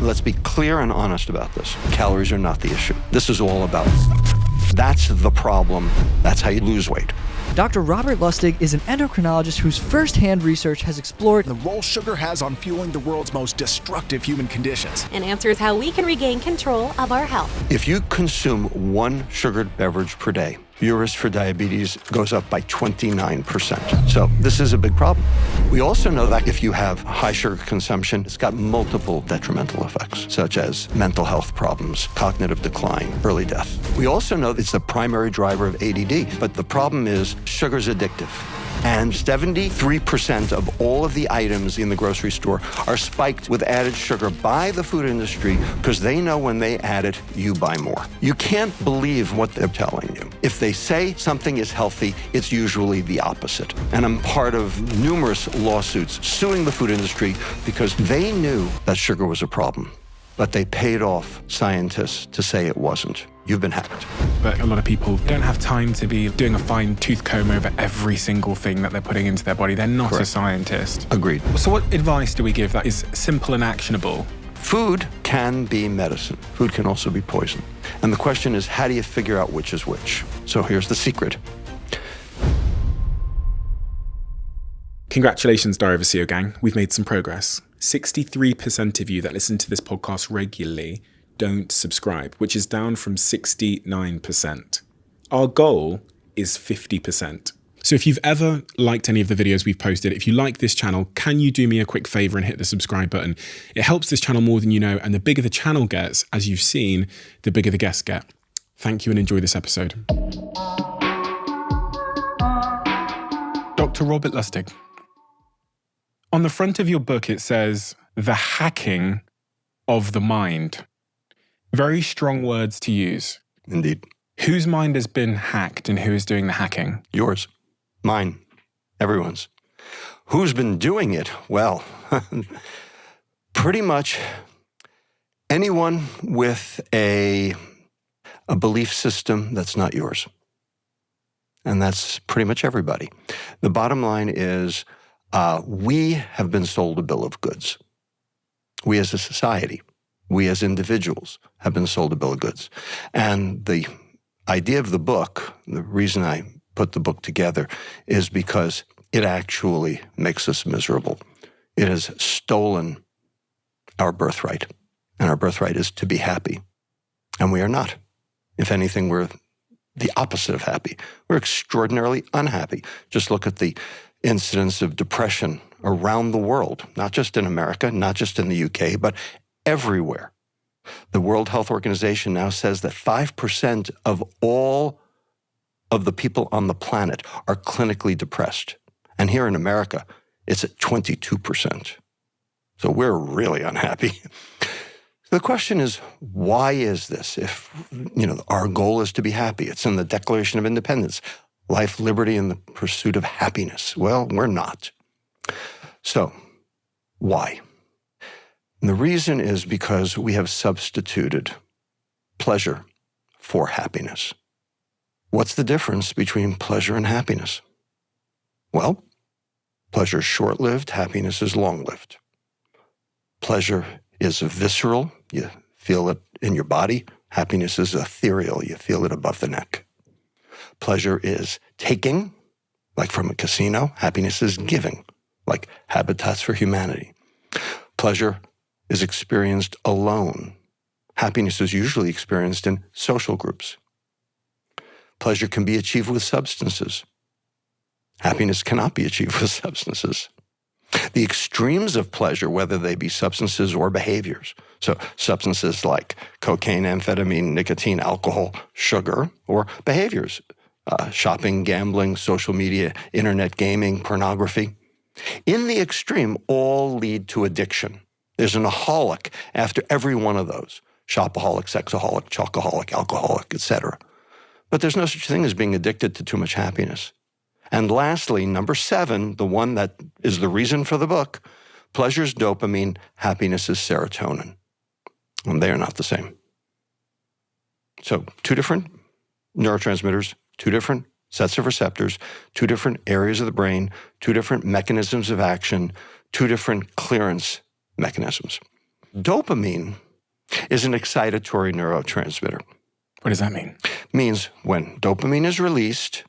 Let's be clear and honest about this. Calories are not the issue. This is all about. That's the problem. That's how you lose weight. Dr. Robert Lustig is an endocrinologist whose first-hand research has explored the role sugar has on fueling the world's most destructive human conditions. And answers how we can regain control of our health. If you consume one sugared beverage per day, your risk for diabetes goes up by 29%. So this is a big problem. We also know that if you have high sugar consumption, it's got multiple detrimental effects, such as mental health problems, cognitive decline, early death. We also know it's the primary driver of ADD, but the problem is sugar's addictive. And 73% of all of the items in the grocery store are spiked with added sugar by the food industry because they know when they add it, you buy more. You can't believe what they're telling you. If they say something is healthy, it's usually the opposite. And I'm part of numerous lawsuits suing the food industry because they knew that sugar was a problem, but they paid off scientists to say it wasn't. You've been hacked. But a lot of people don't have time to be doing a fine tooth comb over every single thing that they're putting into their body. They're not Correct. a scientist. Agreed. So what advice do we give that is simple and actionable? Food can be medicine. Food can also be poison. And the question is, how do you figure out which is which? So here's the secret. Congratulations, Diary of a CEO gang. We've made some progress. 63% of you that listen to this podcast regularly don't subscribe, which is down from 69%. Our goal is 50%. So if you've ever liked any of the videos we've posted, if you like this channel, can you do me a quick favor and hit the subscribe button? It helps this channel more than you know, and the bigger the channel gets, as you've seen, the bigger the guests get. Thank you and enjoy this episode. Dr. Robert Lustig. On the front of your book, it says, "The hacking of the mind." Very strong words to use. Indeed. Whose mind has been hacked and who is doing the hacking? Yours. Mine. Everyone's. Who's been doing it? Well, pretty much anyone with a belief system that's not yours. And that's pretty much everybody. The bottom line is we have been sold a bill of goods. We as a society, we as individuals have been sold a bill of goods. And the idea of the book, the reason I put the book together, is because it actually makes us miserable. It has stolen our birthright. And our birthright is to be happy. And we are not. If anything, we're the opposite of happy. We're extraordinarily unhappy. Just look at the incidence of depression around the world, not just in America, not just in the UK, but everywhere. The World Health Organization now says that 5% of all of the people on the planet are clinically depressed. And here in America, it's at 22%. So we're really unhappy. The question is, why is this? If, our goal is to be happy. It's in the Declaration of Independence. Life, liberty, and the pursuit of happiness. Well, we're not. So, why? And the reason is because we have substituted pleasure for happiness. What's the difference between pleasure and happiness? Well, pleasure is short-lived, happiness is long-lived. Pleasure is visceral, you feel it in your body. Happiness is ethereal, you feel it above the neck. Pleasure is taking, like from a casino. Happiness is giving, like Habitats for Humanity. Pleasure is experienced alone. Happiness is usually experienced in social groups. Pleasure can be achieved with substances. Happiness cannot be achieved with substances. The extremes of pleasure, whether they be substances or behaviors, so substances like cocaine, amphetamine, nicotine, alcohol, sugar, or behaviors, shopping, gambling, social media, internet gaming, pornography, in the extreme all lead to addiction. There's an aholic after every one of those, shopaholic, sexaholic, chocoholic, alcoholic, etc. But there's no such thing as being addicted to too much happiness. And lastly, number 7, the one that is the reason for the book, pleasure is dopamine, happiness is serotonin. And they are not the same. So 2 different neurotransmitters, 2 different sets of receptors, 2 different areas of the brain, 2 different mechanisms of action, 2 different clearance mechanisms. dopamine is an excitatory neurotransmitter. What does that mean? Means when dopamine is released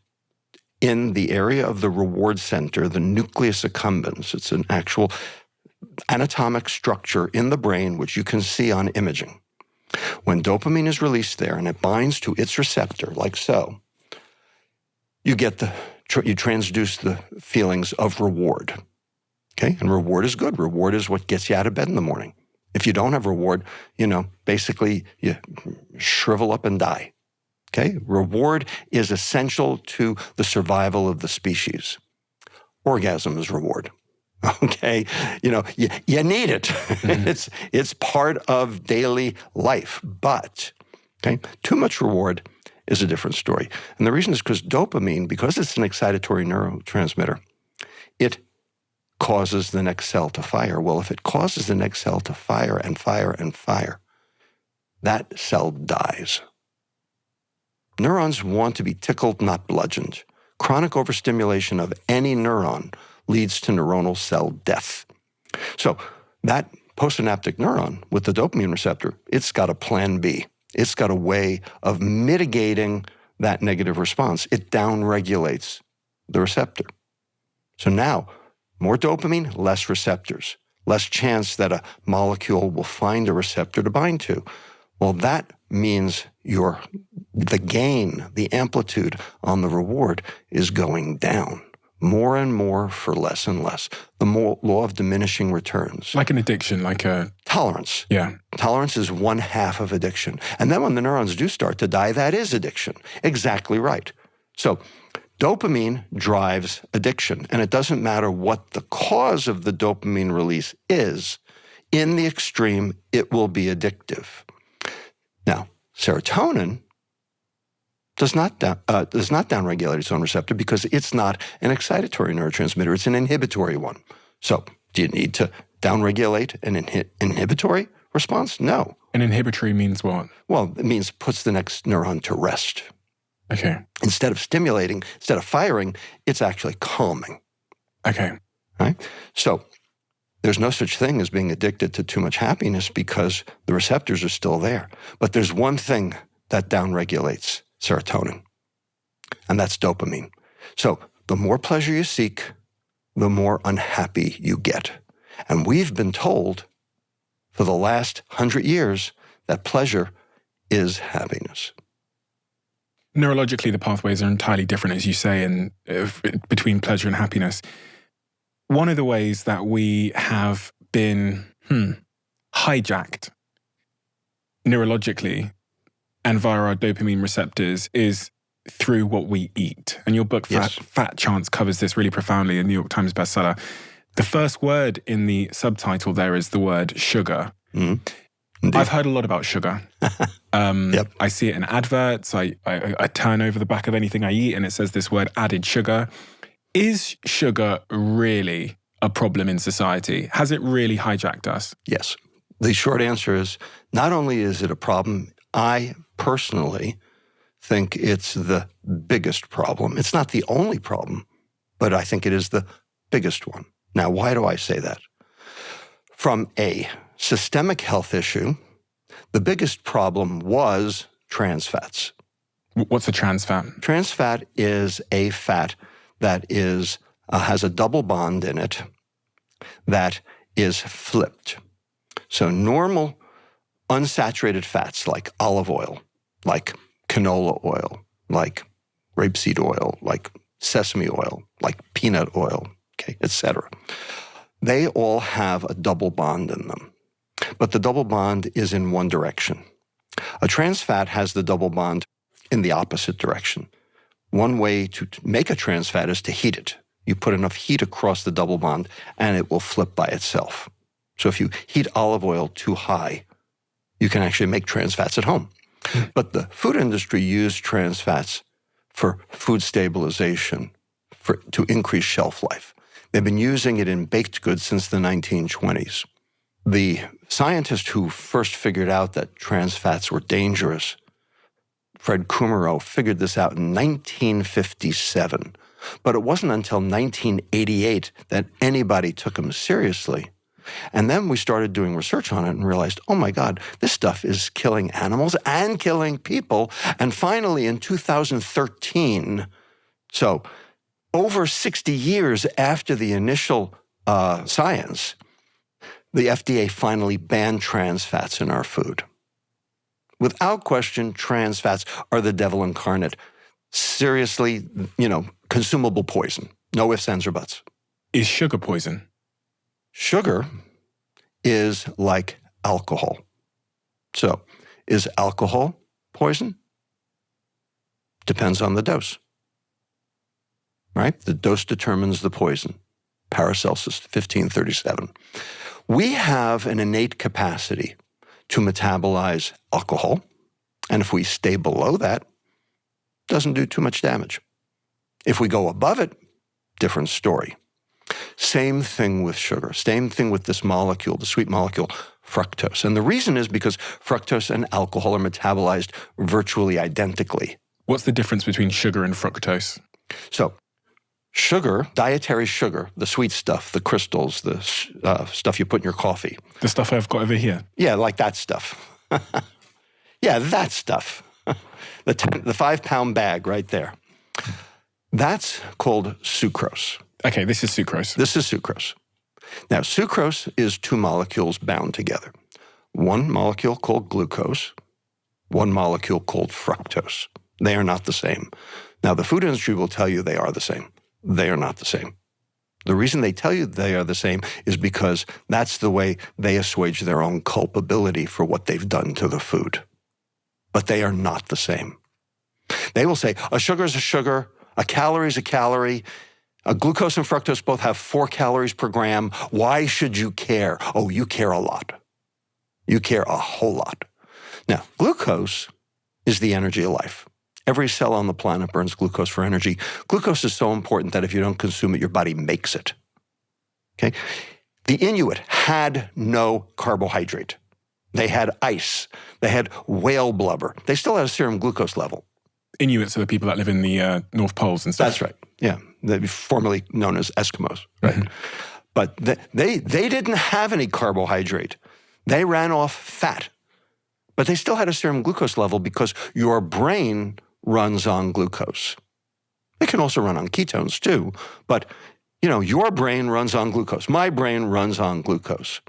in the area of the reward center, the nucleus accumbens, it's an actual anatomic structure in the brain which you can see on imaging. When dopamine is released there and it binds to its receptor, like so, you transduce the feelings of reward. Okay? And reward is good. Reward is what gets you out of bed in the morning. If you don't have reward, basically you shrivel up and die. Okay? Reward is essential to the survival of the species. Orgasm is reward. Okay? You need it. Mm-hmm. It's part of daily life. But, okay, too much reward is a different story. And the reason is because dopamine, because it's an excitatory neurotransmitter, it causes the next cell to fire. Well, if it causes the next cell to fire and fire and fire, that cell dies. Neurons want to be tickled, not bludgeoned. Chronic overstimulation of any neuron leads to neuronal cell death. So that postsynaptic neuron with the dopamine receptor, it's got a plan B. It's got a way of mitigating that negative response. It downregulates the receptor. So now, more dopamine, less receptors, less chance that a molecule will find a receptor to bind to. Well, that means the gain, the amplitude on the reward is going down. More and more for less and less. The law of diminishing returns. Like an addiction, like a... Tolerance. Yeah. Tolerance is one half of addiction. And then when the neurons do start to die, that is addiction. Exactly right. So dopamine drives addiction. And it doesn't matter what the cause of the dopamine release is. In the extreme, it will be addictive. Now, serotonin does not downregulate its own receptor because it's not an excitatory neurotransmitter. It's an inhibitory one. So do you need to downregulate an inhibitory response? No. An inhibitory means what? Well, it means puts the next neuron to rest. Okay. Instead of stimulating, instead of firing, it's actually calming. Okay. Right? So there's no such thing as being addicted to too much happiness because the receptors are still there. But there's one thing that downregulates serotonin, and that's dopamine. So the more pleasure you seek, the more unhappy you get. And we've been told for the last 100 years that pleasure is happiness. Neurologically, the pathways are entirely different, as you say, between pleasure and happiness. One of the ways that we have been hijacked neurologically and via our dopamine receptors is through what we eat. And your book, Yes. Fat Chance, covers this really profoundly, a New York Times bestseller. The first word in the subtitle there is the word sugar. Mm-hmm. I've heard a lot about sugar. Yep. I see it in adverts. I turn over the back of anything I eat and it says this word, added sugar. Is sugar really a problem in society? Has it really hijacked us? Yes. The short answer is not only is it a problem, I personally think it's the biggest problem. It's not the only problem, but I think it is the biggest one. Now, why do I say that? From a systemic health issue, the biggest problem was trans fats. What's a trans fat? Trans fat is a fat that has a double bond in it that is flipped. So normal unsaturated fats like olive oil, like canola oil, like rapeseed oil, like sesame oil, like peanut oil, okay, etc. They all have a double bond in them, but the double bond is in one direction. A trans fat has the double bond in the opposite direction. One way to make a trans fat is to heat it. You put enough heat across the double bond and it will flip by itself. So if you heat olive oil too high, you can actually make trans fats at home. But the food industry used trans fats for food stabilization, to increase shelf life. They've been using it in baked goods since the 1920s. The scientist who first figured out that trans fats were dangerous, Fred Kumerow, figured this out in 1957. But it wasn't until 1988 that anybody took him seriously. And then we started doing research on it and realized, oh my God, this stuff is killing animals and killing people. And finally, in 2013, so over 60 years after the initial science, the FDA finally banned trans fats in our food. Without question, trans fats are the devil incarnate. Seriously, consumable poison. No ifs, ands, or buts. Is sugar poison? Sugar is like alcohol. So, is alcohol poison? Depends on the dose. Right? The dose determines the poison. Paracelsus, 1537. We have an innate capacity to metabolize alcohol, and if we stay below that, it doesn't do too much damage. If we go above it, different story. Same thing with sugar. Same thing with this molecule, the sweet molecule, fructose. And the reason is because fructose and alcohol are metabolized virtually identically. What's the difference between sugar and fructose? So, sugar, dietary sugar, the sweet stuff, the crystals, the stuff you put in your coffee. The stuff I've got over here? Yeah, like that stuff. Yeah, that stuff. The 5-pound bag right there. That's called sucrose. Okay, this is sucrose. This is sucrose. Now, sucrose is two molecules bound together. One molecule called glucose, one molecule called fructose. They are not the same. Now, the food industry will tell you they are the same. They are not the same. The reason they tell you they are the same is because that's the way they assuage their own culpability for what they've done to the food. But they are not the same. They will say, a sugar is a sugar, a calorie is a calorie, a glucose and fructose both have 4 calories per gram. Why should you care? Oh, you care a lot. You care a whole lot. Now, glucose is the energy of life. Every cell on the planet burns glucose for energy. Glucose is so important that if you don't consume it, your body makes it. Okay? The Inuit had no carbohydrate. They had ice. They had whale blubber. They still had a serum glucose level. Inuits are the people that live in the North Poles and stuff. That's right. Yeah. They were formerly known as Eskimos. Right. Mm-hmm. But they didn't have any carbohydrate. They ran off fat. But they still had a serum glucose level because your brain runs on glucose. It can also run on ketones too, but your brain runs on glucose. My brain runs on glucose.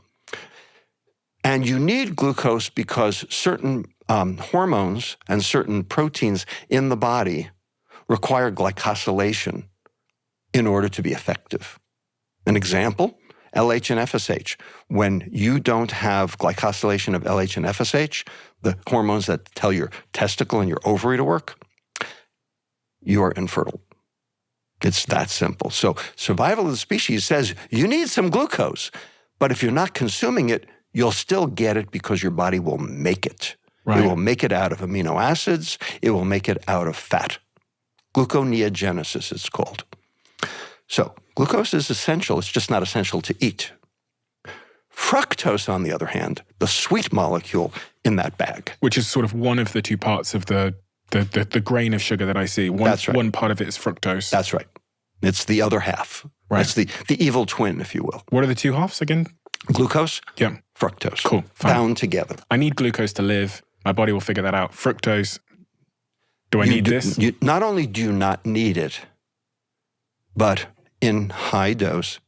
And you need glucose because certain hormones and certain proteins in the body require glycosylation in order to be effective. An example, LH and FSH. When you don't have glycosylation of LH and FSH, the hormones that tell your testicle and your ovary to work, you are infertile. It's that simple. So survival of the species says you need some glucose, but if you're not consuming it, you'll still get it because your body will make it. Right. It will make it out of amino acids. It will make it out of fat. Gluconeogenesis, it's called. So glucose is essential. It's just not essential to eat. Fructose, on the other hand, the sweet molecule in that bag. Which is sort of one of the two parts of the grain of sugar that I see. That's right. One part of it is fructose. That's right. It's the other half. Right. It's the evil twin, if you will. What are the two halves again? Glucose, yeah, fructose. Cool. Fine. Bound together. I need glucose to live. My body will figure that out. Fructose, do I need this? Not only do you not need it, but in high dose,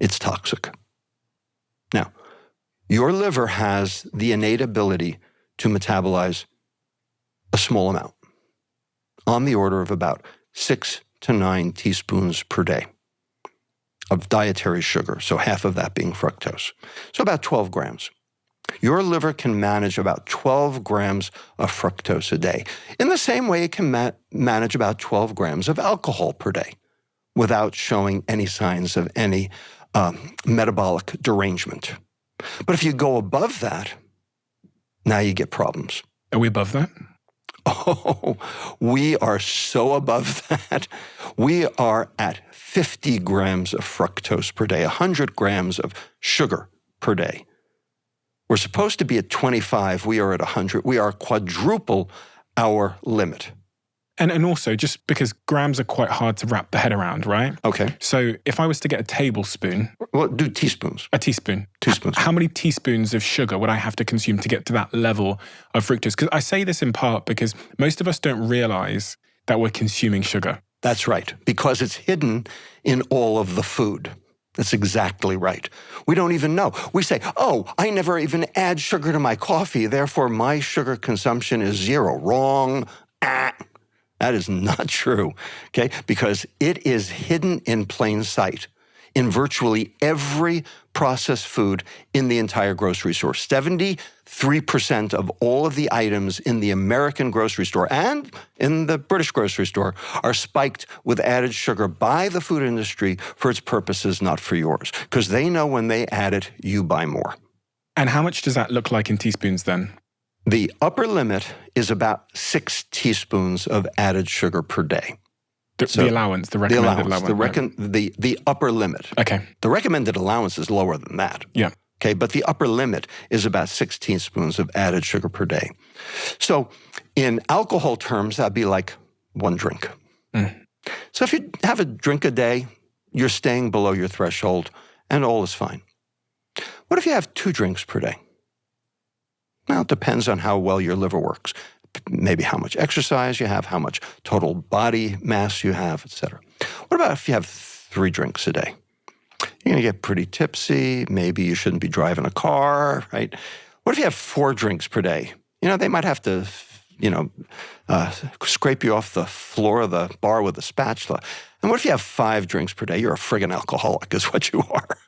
it's toxic. Now, your liver has the innate ability to metabolize a small amount, on the order of about 6 to 9 teaspoons per day of dietary sugar, so half of that being fructose. So about 12 grams. Your liver can manage about 12 grams of fructose a day. In the same way, it can manage about 12 grams of alcohol per day without showing any signs of any metabolic derangement. But if you go above that, now you get problems. Are we above that? Oh, we are so above that. We are at 50 grams of fructose per day, 100 grams of sugar per day. We're supposed to be at 25. We are at 100. We are quadruple our limit. And also, just because grams are quite hard to wrap the head around, right? Okay. So if I was to get a tablespoon, Well, do teaspoons. a teaspoon, Teaspoons. how many teaspoons of sugar would I have to consume to get to that level of fructose? Because I say this in part because most of us don't realize that we're consuming sugar. That's right, because it's hidden in all of the food. That's exactly right. We don't even know. We say, oh, I never even add sugar to my coffee, therefore my sugar consumption is 0. Wrong. That is not true, okay? Because it is hidden in plain sight in virtually every processed food in the entire grocery store. 73% of all of the items in the American grocery store and in the British grocery store are spiked with added sugar by the food industry for its purposes, not for yours. Because they know when they add it, you buy more. And how much does that look like in teaspoons then? The upper limit is about 6 teaspoons of added sugar per day. The allowance, the recommended allowance. The upper limit. Okay. The recommended allowance is lower than that. Yeah. Okay, but the upper limit is about 6 teaspoons of added sugar per day. So in alcohol terms, that'd be like 1 drink. So if you have a drink a day, you're staying below your threshold and all is fine. What if you have 2 drinks per day? Well, it depends on how well your liver works. Maybe how much exercise you have, how much total body mass you have, etc. What about if you have 3 drinks a day? You're going to get pretty tipsy. Maybe you shouldn't be driving a car, right? What if you have 4 drinks per day? They might have to, scrape you off the floor of the bar with a spatula. And what if you have 5 drinks per day? You're a friggin' alcoholic is what you are.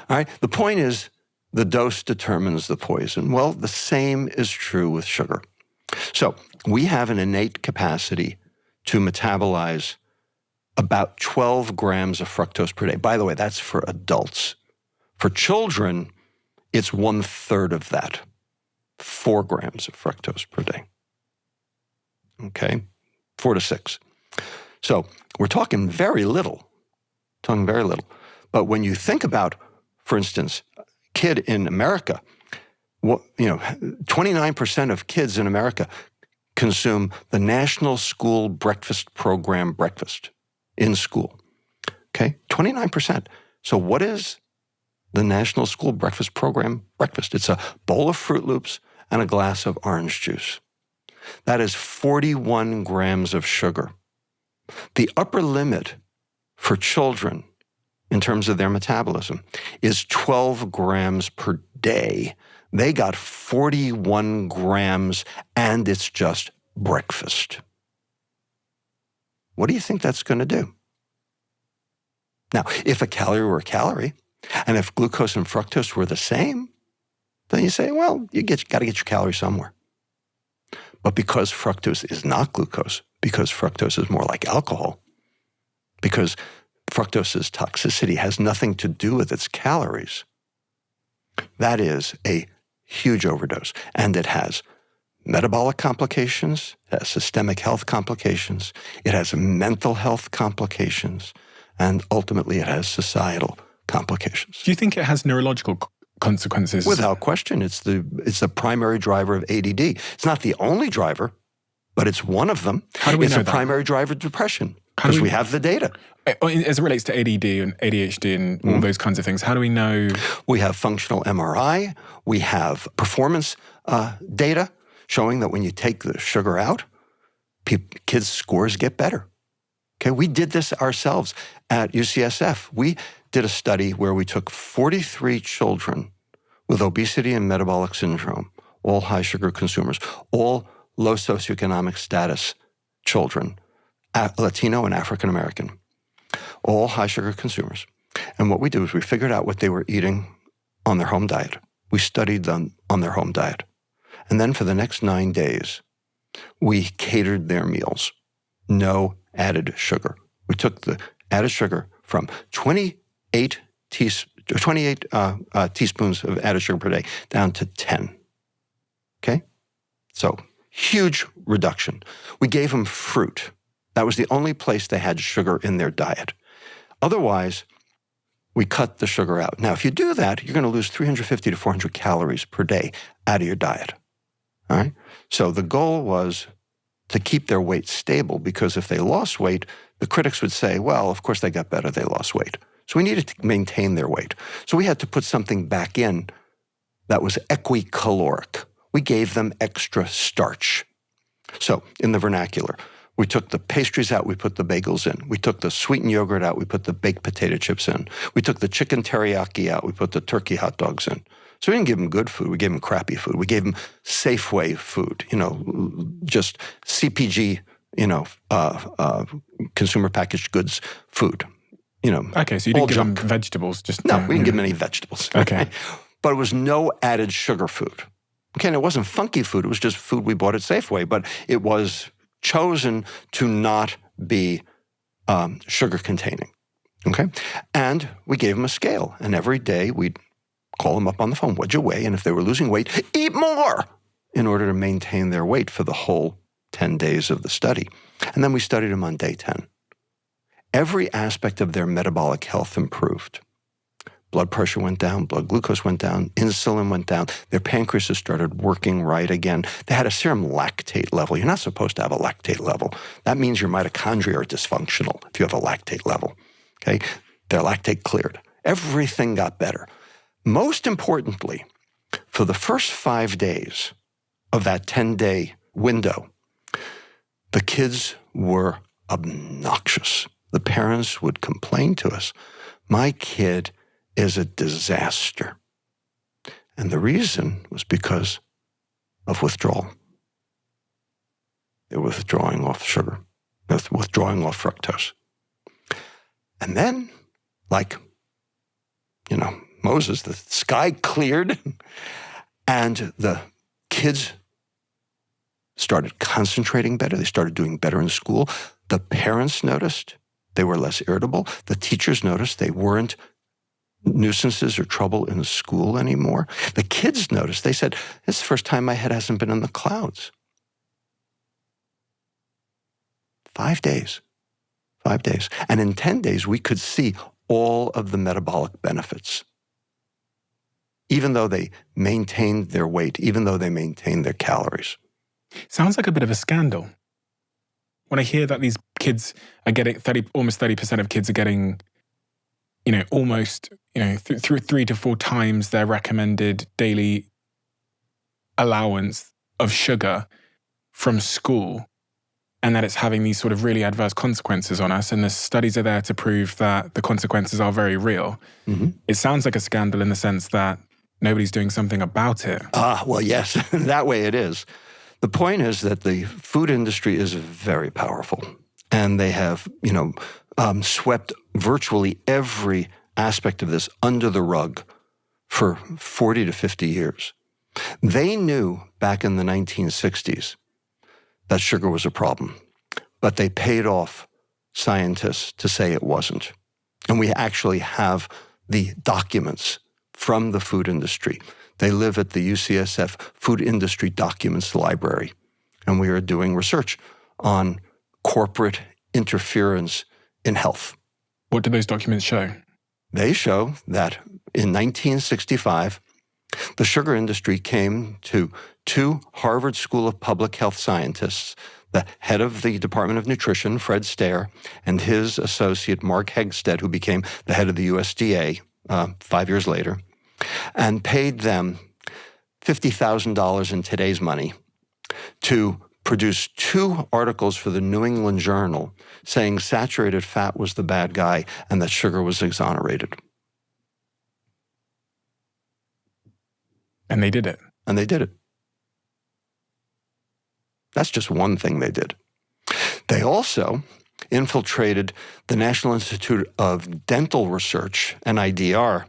All right? The point is, the dose determines the poison. Well, the same is true with sugar. So we have an innate capacity to metabolize about 12 grams of fructose per day. By the way, that's for adults. For children, it's 1/3 of that, 4 grams of fructose per day. Okay, 4 to 6. So we're talking very little, But when you think about, for instance, a kid in America, 29% of kids in America consume the National School Breakfast Program breakfast in school. Okay, 29%. So what is the National School Breakfast Program breakfast? It's a bowl of Fruit Loops and a glass of orange juice. That is 41 grams of sugar. The upper limit for children in terms of their metabolism is 12 grams per day. They got 41 grams and it's just breakfast. What do you think that's going to do? Now, if a calorie were a calorie, and if glucose and fructose were the same, then you say, well, you got to get your calories somewhere. But because fructose is not glucose, because fructose is more like alcohol, because fructose's toxicity has nothing to do with its calories, that is a huge overdose. And it has metabolic complications, it has systemic health complications, it has mental health complications, and ultimately it has societal complications. Do you think it has neurological consequences? Without question, it's the primary driver of ADD. It's not the only driver, but it's one of them. How do we know that? It's a primary driver of depression because we have the data. As it relates to ADD and ADHD and all those kinds of things, how do we know? We have functional MRI. We have performance data showing that when you take the sugar out, kids' scores get better. Okay, we did this ourselves at UCSF. We did a study where we took 43 children with obesity and metabolic syndrome, all high sugar consumers, all low socioeconomic status children, Latino and African American, all high sugar consumers. And what we did was we figured out what they were eating on their home diet. We studied them on their home diet. And then for the next 9 days, we catered their meals. No added sugar. We took the added sugar from 28 teaspoons of added sugar per day down to 10. Okay? So huge reduction. We gave them fruit. That was the only place they had sugar in their diet. Otherwise, we cut the sugar out. Now, if you do that, you're going to lose 350 to 400 calories per day out of your diet. All right? So the goal was to keep their weight stable, because if they lost weight, the critics would say, well, of course they got better, they lost weight. So we needed to maintain their weight. So we had to put something back in that was equicaloric. We gave them extra starch. So in the vernacular, we took the pastries out, we put the bagels in. We took the sweetened yogurt out, we put the baked potato chips in. We took the chicken teriyaki out, we put the turkey hot dogs in. So we didn't give them good food, we gave them crappy food. We gave them Safeway food, just CPG, consumer packaged goods food. Okay, so you didn't give them vegetables? No, we didn't give them any vegetables. Okay. But it was no added sugar food. Okay, and it wasn't funky food, it was just food we bought at Safeway, but it was chosen to not be sugar containing. Okay? And we gave them a scale, and every day we'd call them up on the phone, what'd you weigh? And if they were losing weight, eat more in order to maintain their weight for the whole 10 days of the study. And then we studied them on day 10. Every aspect of their metabolic health improved. Blood pressure went down, blood glucose went down, insulin went down, their pancreases started working right again. They had a serum lactate level. You're not supposed to have a lactate level. That means your mitochondria are dysfunctional if you have a lactate level. Okay? Their lactate cleared. Everything got better. Most importantly, for the first 5 days of that 10-day window, the kids were obnoxious. The parents would complain to us, my kid is a disaster. And the reason was because of withdrawal. They were withdrawing off sugar, withdrawing off fructose. And then, like, Moses, the sky cleared and the kids started concentrating better. They started doing better in school. The parents noticed they were less irritable. The teachers noticed they weren't nuisances or trouble in school anymore. The kids noticed. They said, it's the first time my head hasn't been in the clouds. 5 days. 5 days. And in 10 days, we could see all of the metabolic benefits. Even though they maintained their weight, even though they maintained their calories. Sounds like a bit of a scandal. When I hear that these kids are getting almost 30% of kids are getting, almost, 3 to 4 times their recommended daily allowance of sugar from school, and that it's having these sort of really adverse consequences on us, and the studies are there to prove that the consequences are very real. Mm-hmm. It sounds like a scandal in the sense that nobody's doing something about it. Well, yes, that way it is. The point is that the food industry is very powerful, and they have, swept virtually every aspect of this under the rug for 40 to 50 years. They knew back in the 1960s that sugar was a problem, but they paid off scientists to say it wasn't. And we actually have the documents from the food industry. They live at the UCSF Food Industry Documents Library, and we are doing research on corporate interference in health. What do those documents show? They show that in 1965, the sugar industry came to 2 Harvard School of Public Health scientists, the head of the Department of Nutrition, Fred Stair, and his associate, Mark Hegstead, who became the head of the USDA 5 years later, and paid them $50,000 in today's money to produce 2 articles for the New England Journal saying saturated fat was the bad guy and that sugar was exonerated. And they did it. And they did it. That's just one thing they did. They also infiltrated the National Institute of Dental Research, NIDR,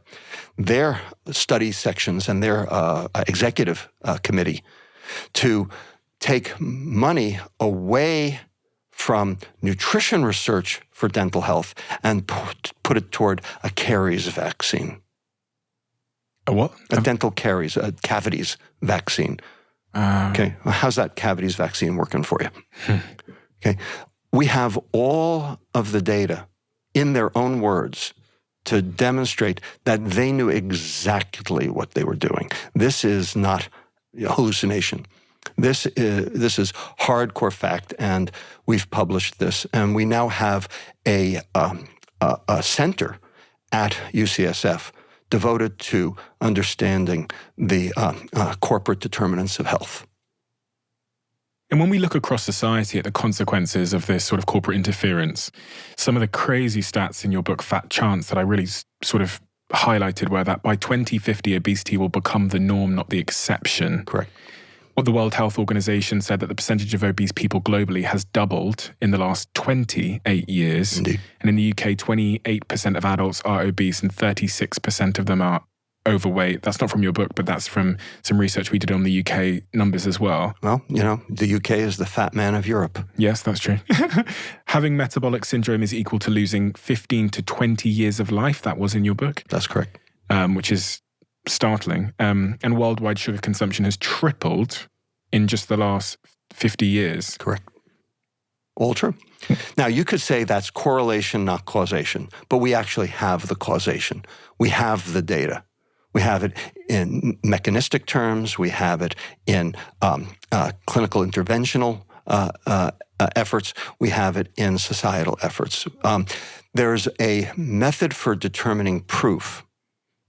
their study sections and their executive committee to take money away from nutrition research for dental health and put it toward a caries vaccine. A what? A dental caries, a cavities vaccine. Okay, well, how's that cavities vaccine working for you? Okay, we have all of the data in their own words to demonstrate that they knew exactly what they were doing. This is not hallucination. This is hardcore fact, and we've published this, and we now have a center at UCSF devoted to understanding the corporate determinants of health. And when we look across society at the consequences of this sort of corporate interference, some of the crazy stats in your book, Fat Chance, that I really sort of highlighted were that by 2050, obesity will become the norm, not the exception. Correct. What the World Health Organization said that the percentage of obese people globally has doubled in the last 28 years. Indeed. And in the UK, 28% of adults are obese and 36% of them are overweight. That's not from your book, but that's from some research we did on the UK numbers as well. Well, the UK is the fat man of Europe. Yes, that's true. Having metabolic syndrome is equal to losing 15 to 20 years of life. That was in your book. That's correct. Which is startling. And worldwide sugar consumption has tripled in just the last 50 years. Correct. All true. Now, you could say that's correlation, not causation, but we actually have the causation. We have the data. We have it in mechanistic terms. We have it in clinical interventional efforts. We have it in societal efforts. There's a method for determining proof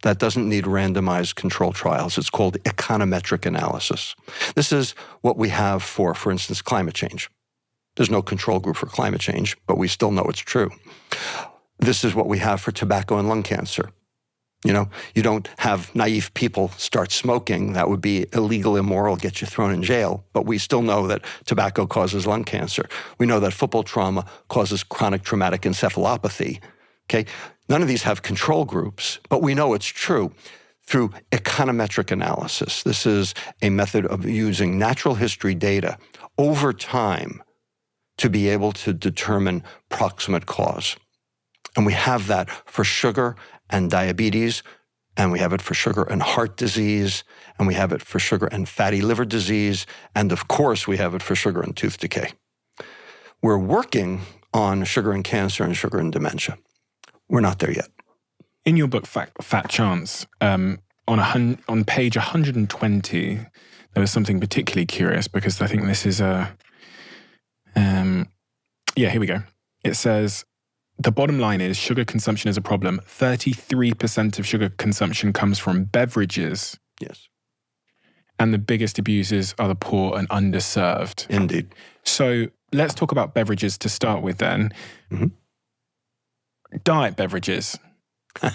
that doesn't need randomized control trials. It's called econometric analysis. This is what we have for instance, climate change. There's no control group for climate change, but we still know it's true. This is what we have for tobacco and lung cancer. You don't have naive people start smoking. That would be illegal, immoral, get you thrown in jail. But we still know that tobacco causes lung cancer. We know that football trauma causes chronic traumatic encephalopathy. Okay, none of these have control groups, but we know it's true through econometric analysis. This is a method of using natural history data over time to be able to determine proximate cause. And we have that for sugar and diabetes, and we have it for sugar and heart disease, and we have it for sugar and fatty liver disease, and of course we have it for sugar and tooth decay. We're working on sugar and cancer and sugar and dementia. We're not there yet. In your book, Fat Chance, on page 120, there was something particularly curious because I think this is here we go. It says, the bottom line is sugar consumption is a problem. 33% of sugar consumption comes from beverages. Yes. And the biggest abusers are the poor and underserved. Indeed. So let's talk about beverages to start with then. Mm-hmm. Diet beverages,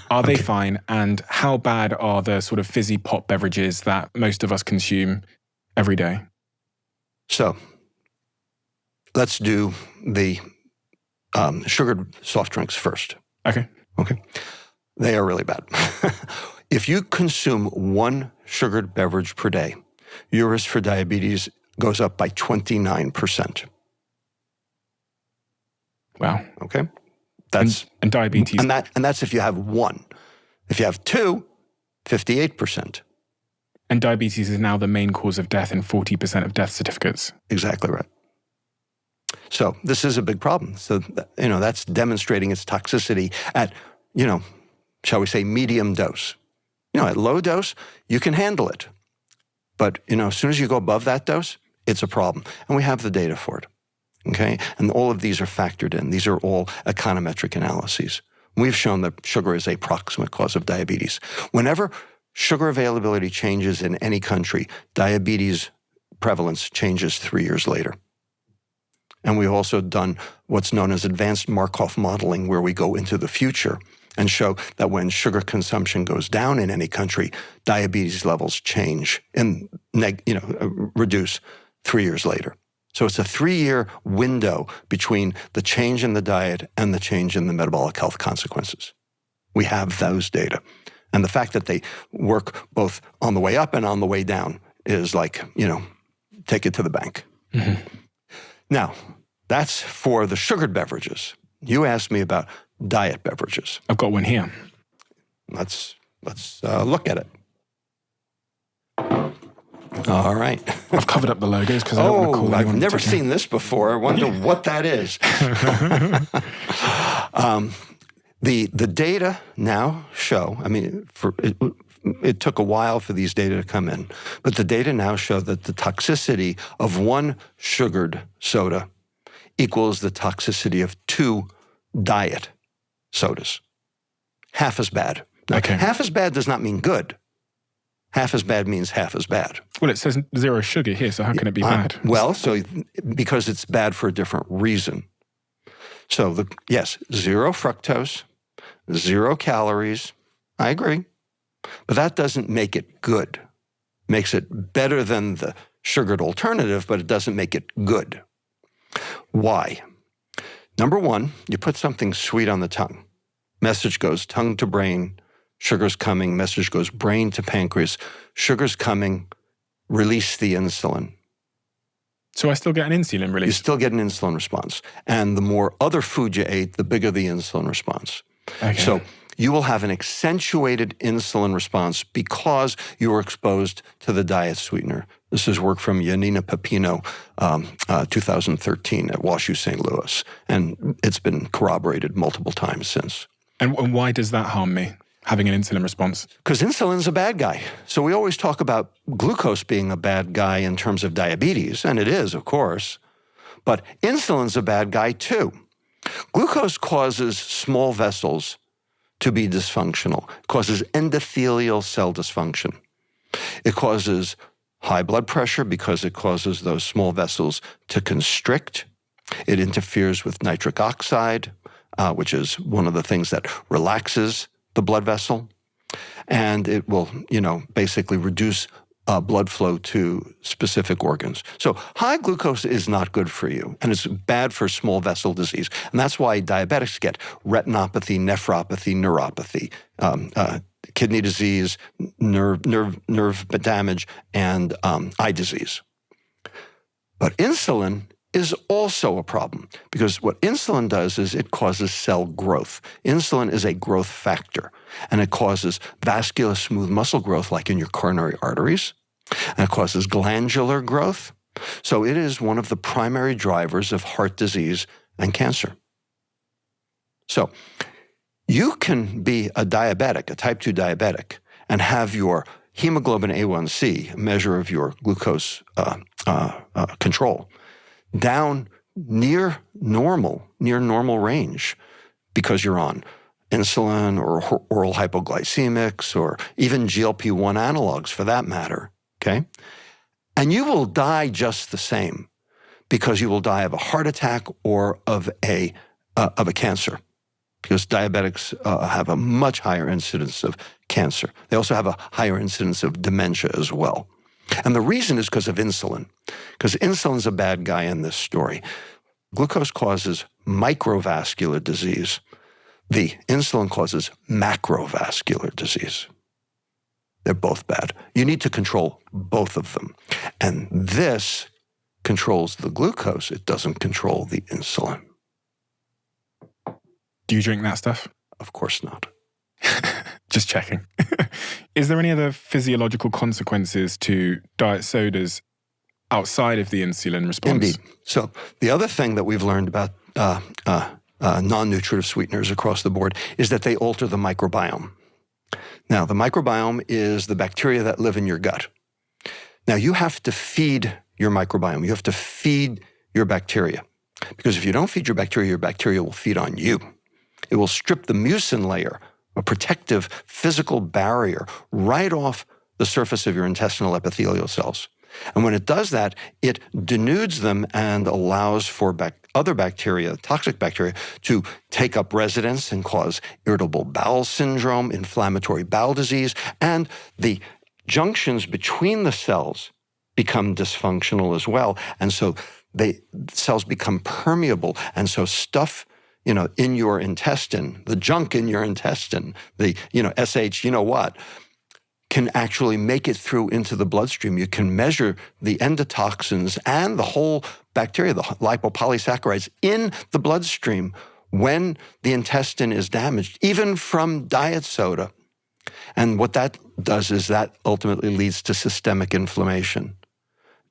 are they fine? And how bad are the sort of fizzy pop beverages that most of us consume every day? So let's do the sugared soft drinks first. Okay. They are really bad. If you consume one sugared beverage per day, your risk for diabetes goes up by 29%. Wow. Okay? That's and diabetes. And that's if you have one. If you have two, 58%. And diabetes is now the main cause of death in 40% of death certificates. Exactly right. So this is a big problem. So, that's demonstrating its toxicity at, shall we say, medium dose. At low dose, you can handle it. But, as soon as you go above that dose, it's a problem. And we have the data for it. Okay? And all of these are factored in. These are all econometric analyses. We've shown that sugar is a proximate cause of diabetes. Whenever sugar availability changes in any country, diabetes prevalence changes 3 years later. And we've also done what's known as advanced Markov modeling, where we go into the future and show that when sugar consumption goes down in any country, diabetes levels change and reduce 3 years later. So it's a 3-year window between the change in the diet and the change in the metabolic health consequences. We have those data. And the fact that they work both on the way up and on the way down is like, take it to the bank. Mm-hmm. Now, that's for the sugared beverages. You asked me about diet beverages. I've got one here. Let's look at it. All right. I've covered up the logos because I don't want to call anyone. I've never seen this before. I wonder what that is. The data now show, it took a while for these data to come in, but the data now show that the toxicity of one sugared soda equals the toxicity of 2 diet sodas. Half as bad. Now, Okay. half as bad does not mean good. Half as bad means half as bad. Well, it says 0 sugar here, so how can it be bad? Well, so because it's bad for a different reason. So yes, 0 fructose, 0 calories. I agree. But that doesn't make it good. Makes it better than the sugared alternative, but it doesn't make it good. Why? Number one, you put something sweet on the tongue. Message goes tongue to brain, sugar's coming. Message goes brain to pancreas, sugar's coming, release the insulin. So I still get an insulin You release? still get an insulin response. And the more other food you ate, the bigger the insulin response. Okay. So you will have an accentuated insulin response because you were exposed to the diet sweetener. This is work from Yanina Pepino, 2013 at WashU St. Louis. And it's been corroborated multiple times since. And why does that harm me, having an insulin response? Because insulin's a bad guy. So we always talk about glucose being a bad guy in terms of diabetes, and it is, of course. But insulin's a bad guy too. Glucose causes small vessels to be dysfunctional. It causes endothelial cell dysfunction. It causes high blood pressure because it causes those small vessels to constrict. It interferes with nitric oxide, which is one of the things that relaxes the blood vessel. And it will, basically reduce blood flow to specific organs. So high glucose is not good for you, and it's bad for small vessel disease. And that's why diabetics get retinopathy, nephropathy, neuropathy, kidney disease, nerve damage, and eye disease. But insulin is also a problem because what insulin does is it causes cell growth. Insulin is a growth factor, and it causes vascular smooth muscle growth like in your coronary arteries, and it causes glandular growth. So it is one of the primary drivers of heart disease and cancer. So you can be a diabetic, a type 2 diabetic, and have your hemoglobin A1C, a measure of your glucose control, down near normal range because you're on insulin or oral hypoglycemics or even GLP-1 analogs for that matter, okay? And you will die just the same because you will die of a heart attack or of a cancer because diabetics have a much higher incidence of cancer. They also have a higher incidence of dementia as well. And the reason is because of insulin, because insulin's a bad guy in this story. Glucose causes microvascular disease. The insulin causes macrovascular disease. They're both bad. You need to control both of them. And this controls the glucose. It doesn't control the insulin. Do you drink that stuff? Of course not. Just checking. Is there any other physiological consequences to diet sodas outside of the insulin response? Indeed. So the other thing that we've learned about non-nutritive sweeteners across the board is that they alter the microbiome. Now, the microbiome is the bacteria that live in your gut. Now, you have to feed your microbiome. You have to feed your bacteria. Because if you don't feed your bacteria will feed on you. It will strip the mucin layer, a protective physical barrier, right off the surface of your intestinal epithelial cells. And when it does that, it denudes them and allows for other bacteria, toxic bacteria, to take up residence and cause irritable bowel syndrome, inflammatory bowel disease, and the junctions between the cells become dysfunctional as well. And so cells become permeable. And so stuff in your intestine, the junk in your intestine, the, SH, can actually make it through into the bloodstream. You can measure the endotoxins and the whole bacteria, the lipopolysaccharides in the bloodstream when the intestine is damaged, even from diet soda. And what that does is that ultimately leads to systemic inflammation.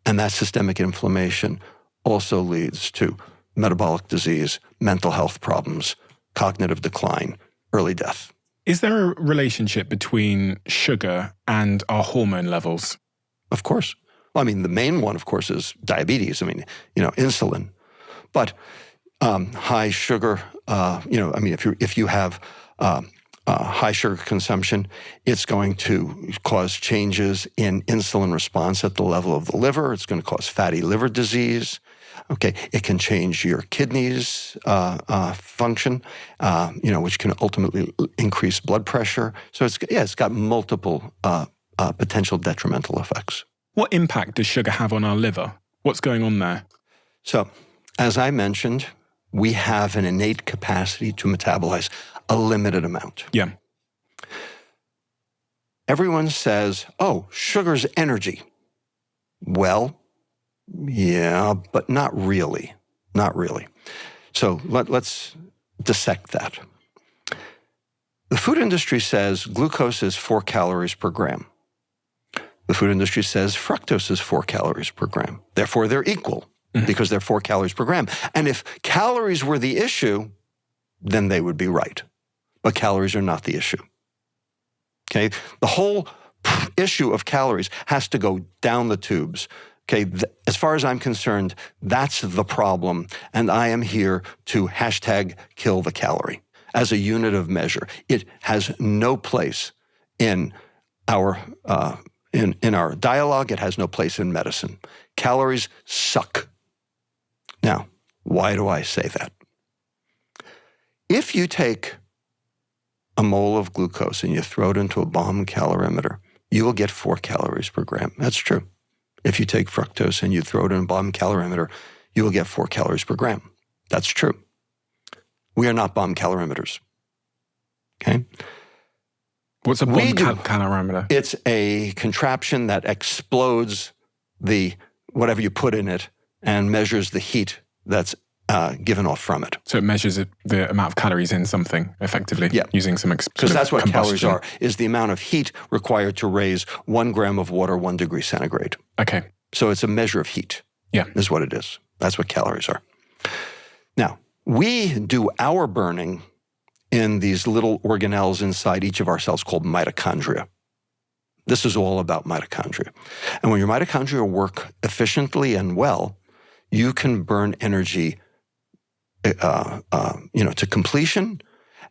And that systemic inflammation also leads to metabolic disease, mental health problems, cognitive decline, early death. Is there a relationship between sugar and our hormone levels? Of course. Well, I mean, the main one, of course, is diabetes. I mean, insulin. But high sugar, if you have high sugar consumption, it's going to cause changes in insulin response at the level of the liver. It's going to cause fatty liver disease. Okay, it can change your kidneys' function, which can ultimately increase blood pressure. So it's got multiple potential detrimental effects. What impact does sugar have on our liver? What's going on there? So, as I mentioned, we have an innate capacity to metabolize a limited amount. Yeah. Everyone says, oh, sugar's energy. Well, yeah, but not really. Not really. So let's dissect that. The food industry says glucose is 4 calories per gram. The food industry says fructose is 4 calories per gram. Therefore, they're equal because they're 4 calories per gram. And if calories were the issue, then they would be right. But calories are not the issue. Okay? The whole issue of calories has to go down the tubes. Okay, as far as I'm concerned, that's the problem, and I am here to #kill the calorie as a unit of measure. It has no place in our in our dialogue. It has no place in medicine. Calories suck. Now, why do I say that? If you take a mole of glucose and you throw it into a bomb calorimeter, you will get 4 calories per gram. That's true. If you take fructose and you throw it in a bomb calorimeter, you will get 4 calories per gram. That's true. We are not bomb calorimeters. Okay? What's a bomb calorimeter? It's a contraption that explodes whatever you put in it and measures the heat that's given off from it. So it measures the amount of calories in something, effectively, using some because that's what calories are, is the amount of heat required to raise 1 gram of water 1 degree centigrade. Okay. So it's a measure of heat, is what it is. That's what calories are. Now, we do our burning in these little organelles inside each of our cells called mitochondria. This is all about mitochondria. And when your mitochondria work efficiently and well, you can burn energy to completion,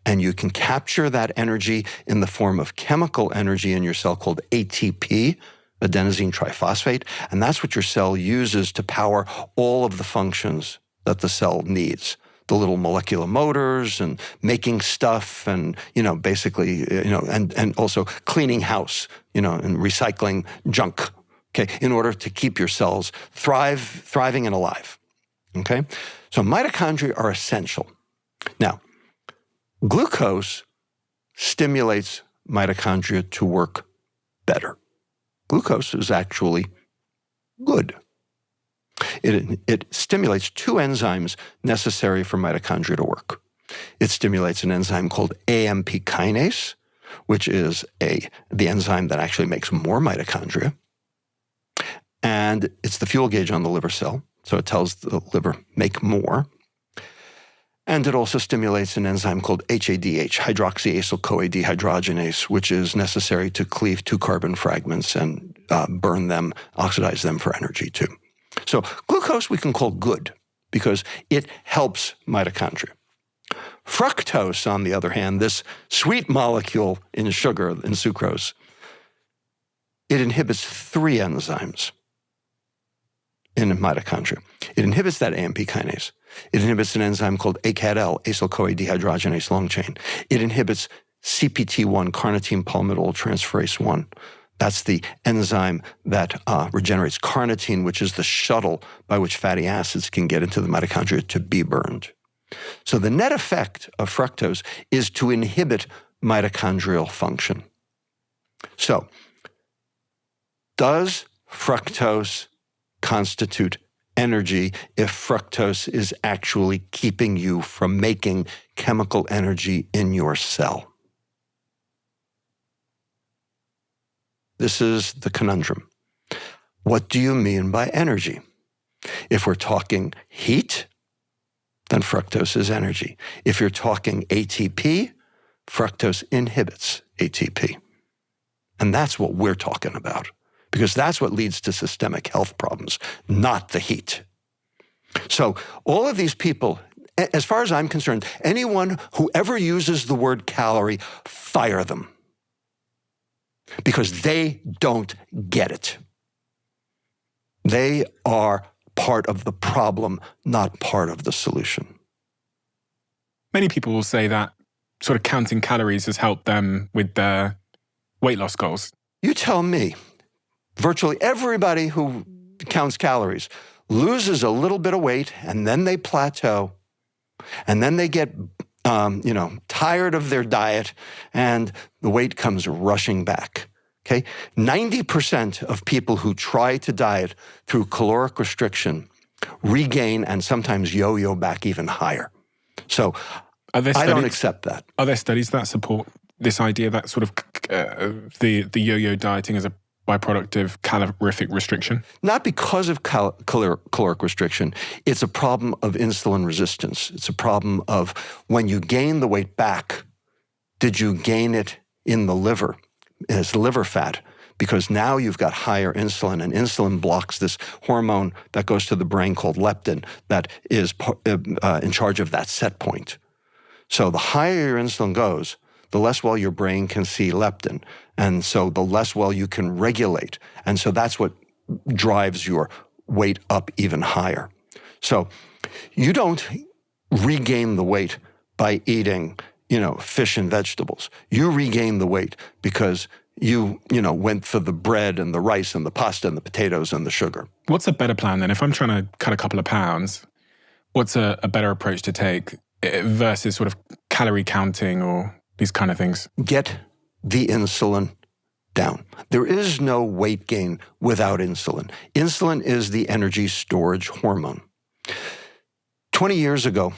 and you can capture that energy in the form of chemical energy in your cell called ATP, adenosine triphosphate, and that's what your cell uses to power all of the functions that the cell needs. The little molecular motors and making stuff and, and also cleaning house, and recycling junk, okay, in order to keep your cells thriving and alive, okay? So mitochondria are essential. Now, glucose stimulates mitochondria to work better. Glucose is actually good. It stimulates 2 enzymes necessary for mitochondria to work. It stimulates an enzyme called AMP kinase, which is the enzyme that actually makes more mitochondria. And it's the fuel gauge on the liver cell. So it tells the liver, make more. And it also stimulates an enzyme called HADH, hydroxyacyl-CoA dehydrogenase, which is necessary to cleave 2 carbon fragments and burn them, oxidize them for energy too. So glucose we can call good because it helps mitochondria. Fructose, on the other hand, this sweet molecule in sugar, in sucrose, it inhibits 3 enzymes in mitochondria. It inhibits that AMP kinase. It inhibits an enzyme called ACADL, acyl-CoA dehydrogenase long chain. It inhibits CPT1, carnitine palmitoyl transferase 1. That's the enzyme that regenerates carnitine, which is the shuttle by which fatty acids can get into the mitochondria to be burned. So the net effect of fructose is to inhibit mitochondrial function. So, does fructose constitute energy if fructose is actually keeping you from making chemical energy in your cell? This is the conundrum. What do you mean by energy? If we're talking heat, then fructose is energy. If you're talking ATP, Fructose inhibits ATP. And that's what we're talking about, because that's what leads to systemic health problems, not the heat. So all of these people, as far as I'm concerned, anyone who ever uses the word calorie, fire them, because they don't get it. They are part of the problem, not part of the solution. Many people will say that sort of counting calories has helped them with their weight loss goals. You tell me, virtually everybody who counts calories loses a little bit of weight, and then they plateau, and then they get tired of their diet, and the weight comes rushing back. Okay, 90% of people who try to diet through caloric restriction regain and sometimes yo-yo back even higher. So I don't accept that. Are there studies that support this idea that sort of the yo-yo dieting is a byproduct of calorific restriction? Not because of caloric restriction. It's a problem of insulin resistance. It's a problem of when you gain the weight back, did you gain it in the liver as liver fat? Because now you've got higher insulin, and insulin blocks this hormone that goes to the brain called leptin that is in charge of that set point. So the higher your insulin goes, the less well your brain can see leptin. And so the less well you can regulate. And so that's what drives your weight up even higher. So you don't regain the weight by eating, fish and vegetables. You regain the weight because you went for the bread and the rice and the pasta and the potatoes and the sugar. What's a better plan then? If I'm trying to cut a couple of pounds, what's a better approach to take versus sort of calorie counting or these kind of things? Get the insulin down. There is no weight gain without insulin. Insulin is the energy storage hormone. 20 years ago,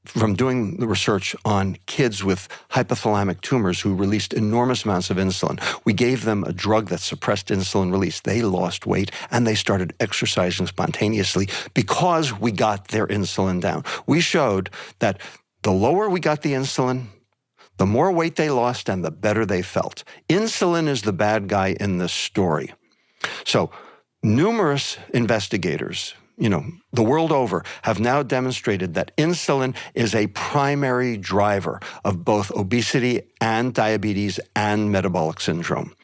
from doing the research on kids with hypothalamic tumors who released enormous amounts of insulin, we gave them a drug that suppressed insulin release. They lost weight and they started exercising spontaneously because we got their insulin down. We showed that the lower we got the insulin, the more weight they lost and the better they felt. Insulin is the bad guy in this story. So numerous investigators, the world over, have now demonstrated that insulin is a primary driver of both obesity and diabetes and metabolic syndrome.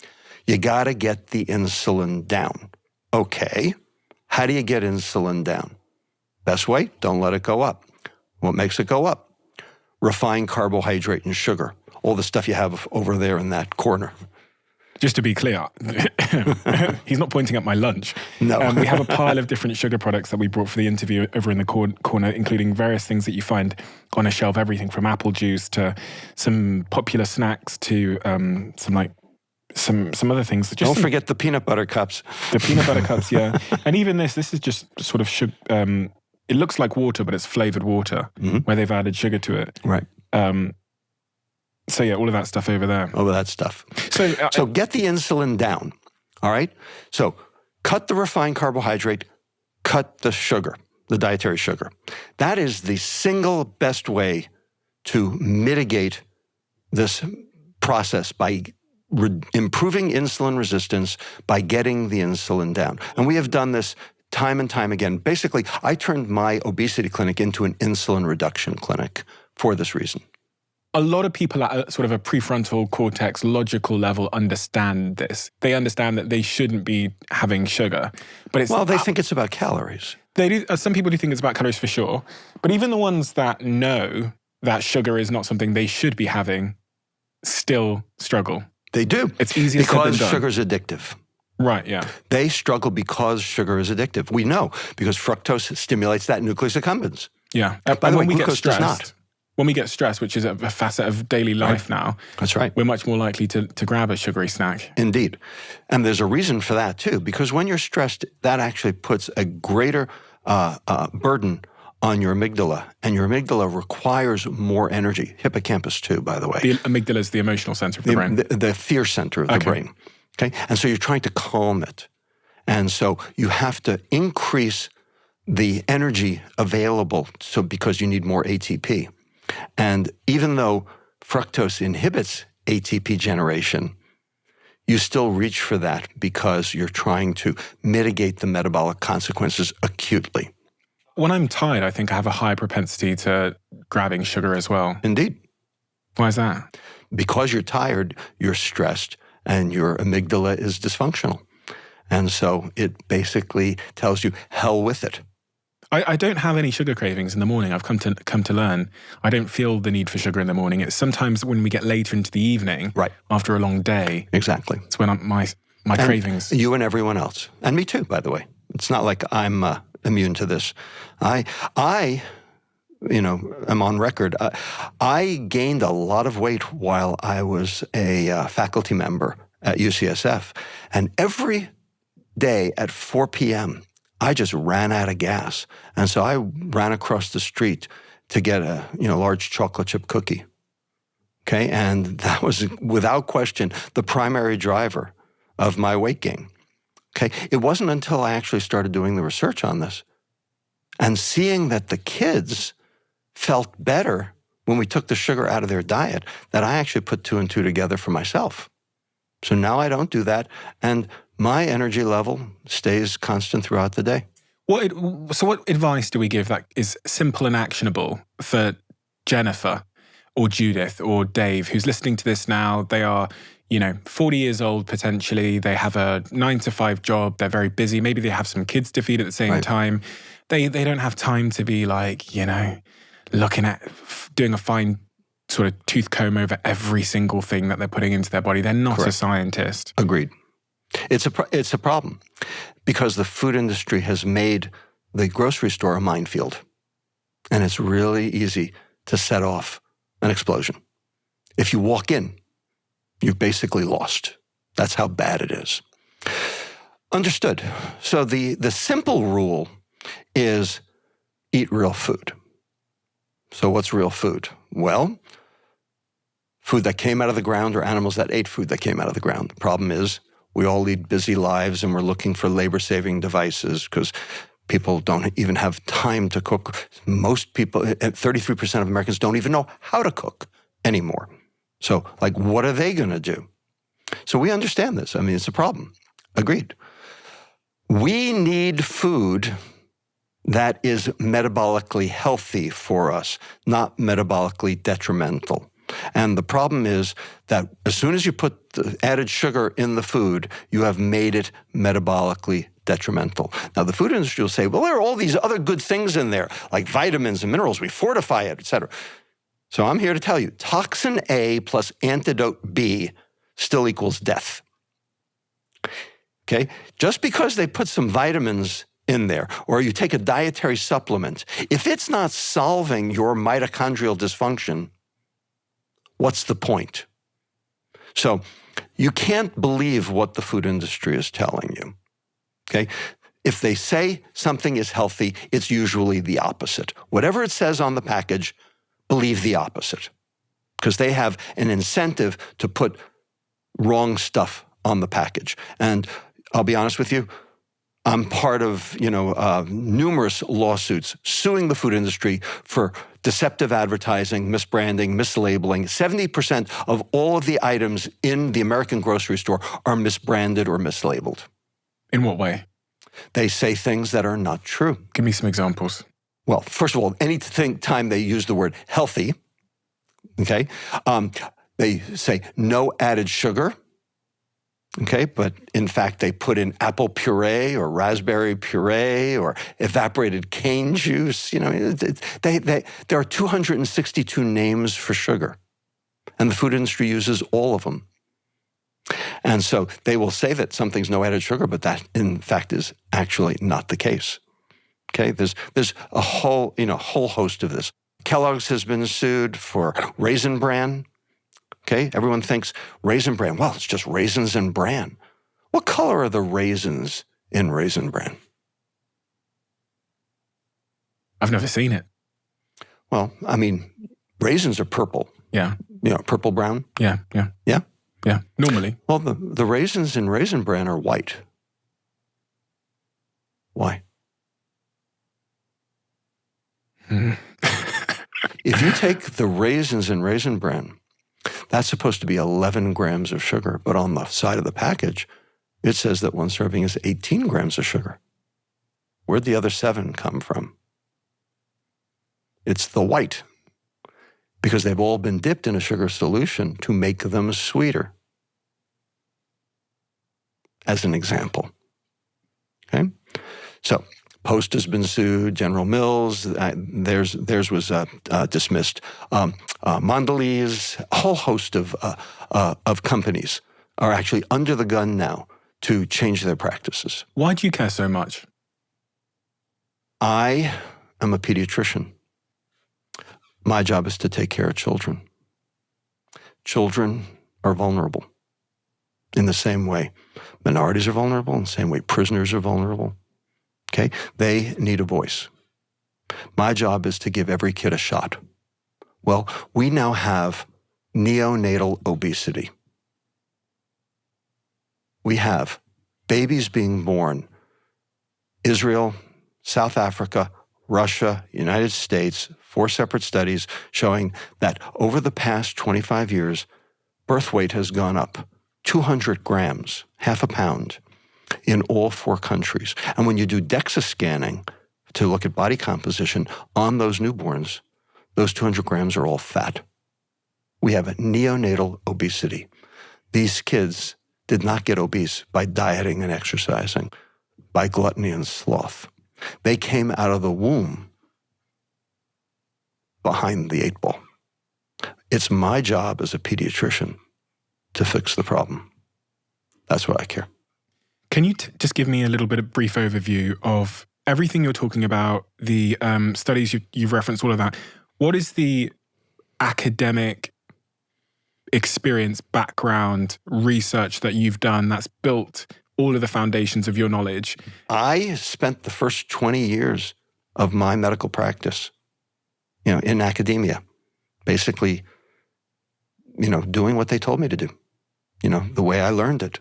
You got to get the insulin down. Okay, how do you get insulin down? Best way, don't let it go up. What makes it go up? Refined carbohydrate and sugar, all the stuff you have over there in that corner. Just to be clear, he's not pointing at my lunch. No. We have a pile of different sugar products that we brought for the interview over in the corner, including various things that you find on a shelf, everything from apple juice to some popular snacks to some other things. Don't forget the peanut butter cups. The peanut butter cups, yeah. And even this is just sort of sugar. It looks like water, but it's flavored water where they've added sugar to it. Right. So yeah, all of that stuff over there. All of that stuff. So get the insulin down, all right? So cut the refined carbohydrate, cut the sugar, the dietary sugar. That is the single best way to mitigate this process by improving insulin resistance, by getting the insulin down. And we have done this time and time again. Basically, I turned my obesity clinic into an insulin reduction clinic for this reason. A lot of people at sort of a prefrontal cortex logical level understand this. They understand that they shouldn't be having sugar. But they think it's about calories. They do. Some people do think it's about calories for sure. But even the ones that know that sugar is not something they should be having still struggle. They do. It's easier said than done. Because sugar's addictive. Right, yeah. They struggle because sugar is addictive. We know, because fructose stimulates that nucleus accumbens. Yeah. By the way, glucose does not. When we get stressed, which is a facet of daily life now, that's right, we're much more likely to grab a sugary snack. Indeed. And there's a reason for that too, because when you're stressed, that actually puts a greater burden on your amygdala, and your amygdala requires more energy. Hippocampus too, by the way. The amygdala is the emotional center of the brain. The fear center of the brain. Okay, and so you're trying to calm it. And so you have to increase the energy available because you need more ATP. And even though fructose inhibits ATP generation, you still reach for that because you're trying to mitigate the metabolic consequences acutely. When I'm tired, I think I have a high propensity to grabbing sugar as well. Indeed. Why is that? Because you're tired, you're stressed, and your amygdala is dysfunctional. And so it basically tells you, hell with it. I don't have any sugar cravings in the morning. I've come to learn. I don't feel the need for sugar in the morning. It's sometimes when we get later into the evening, right, after a long day. Exactly. It's when my cravings. You and everyone else, and me too, by the way. It's not like I'm immune to this. I am on record. I gained a lot of weight while I was a faculty member at UCSF, and every day at 4 p.m. I just ran out of gas. And so I ran across the street to get a large chocolate chip cookie. Okay, and that was without question the primary driver of my weight gain. Okay, it wasn't until I actually started doing the research on this and seeing that the kids felt better when we took the sugar out of their diet that I actually put 2 and 2 together for myself. So now I don't do that, and my energy level stays constant throughout the day. So what advice do we give that is simple and actionable for Jennifer or Judith or Dave, who's listening to this now? They are, 40 years old potentially. They have a 9-to-5 job. They're very busy. Maybe they have some kids to feed at the same time. They don't have time to be looking at doing a fine sort of tooth comb over every single thing that they're putting into their body. They're not a scientist. Agreed. It's a problem because the food industry has made the grocery store a minefield, and it's really easy to set off an explosion. If you walk in, you've basically lost. That's how bad it is. Understood. So the simple rule is eat real food. So what's real food? Well, food that came out of the ground or animals that ate food that came out of the ground. The problem is we all lead busy lives and we're looking for labor-saving devices because people don't even have time to cook. Most people, 33% of Americans don't even know how to cook anymore. So, what are they going to do? So we understand this. I mean, it's a problem. Agreed. We need food that is metabolically healthy for us, not metabolically detrimental. And the problem is that as soon as you put the added sugar in the food, you have made it metabolically detrimental. Now, the food industry will say, well, there are all these other good things in there, like vitamins and minerals. We fortify it, et cetera. So I'm here to tell you, toxin A plus antidote B still equals death. Okay? Just because they put some vitamins in there, or you take a dietary supplement, if it's not solving your mitochondrial dysfunction, what's the point? So you can't believe what the food industry is telling you, okay? If they say something is healthy, it's usually the opposite. Whatever it says on the package, believe the opposite, because they have an incentive to put wrong stuff on the package. And I'll be honest with you, I'm part of, numerous lawsuits suing the food industry for deceptive advertising, misbranding, mislabeling. 70% of all of the items in the American grocery store are misbranded or mislabeled. In what way? They say things that are not true. Give me some examples. Well, first of all, time they use the word healthy, okay, they say no added sugar. Okay, but in fact, they put in apple puree or raspberry puree or evaporated cane juice. There are 262 names for sugar, and the food industry uses all of them. And so they will say that something's no added sugar, but that, in fact, is actually not the case. Okay, there's a whole host of this. Kellogg's has been sued for Raisin Bran. Okay, everyone thinks Raisin Bran, well, it's just raisins and bran. What color are the raisins in Raisin Bran? I've never seen it. Well, I mean, raisins are purple. Yeah. Purple brown. Yeah. Yeah? Yeah, normally. Well, the raisins in Raisin Bran are white. Why? If you take the raisins in Raisin Bran That's supposed to be 11 grams of sugar, but on the side of the package, it says that one serving is 18 grams of sugar. Where'd the other 7 come from? It's the white, because they've all been dipped in a sugar solution to make them sweeter, as an example. Okay? So Post has been sued, General Mills, theirs was dismissed. Mondelez, a whole host of companies are actually under the gun now to change their practices. Why do you care so much? I am a pediatrician. My job is to take care of children. Children are vulnerable in the same way. Minorities are vulnerable in the same way prisoners are vulnerable. Okay? They need a voice. My job is to give every kid a shot. Well, we now have neonatal obesity. We have babies being born. Israel, South Africa, Russia, United States, 4 separate studies showing that over the past 25 years, birth weight has gone up 200 grams, half a pound, in all 4 countries. And when you do DEXA scanning to look at body composition on those newborns, those 200 grams are all fat. We have neonatal obesity. These kids did not get obese by dieting and exercising, by gluttony and sloth. They came out of the womb behind the 8 ball. It's my job as a pediatrician to fix the problem. That's why I care. Can you just give me a little bit of brief overview of everything you're talking about, the studies you've referenced, all of that? What is the academic experience, background, research that you've done that's built all of the foundations of your knowledge? I spent the first 20 years of my medical practice, in academia, basically, doing what they told me to do, the way I learned it.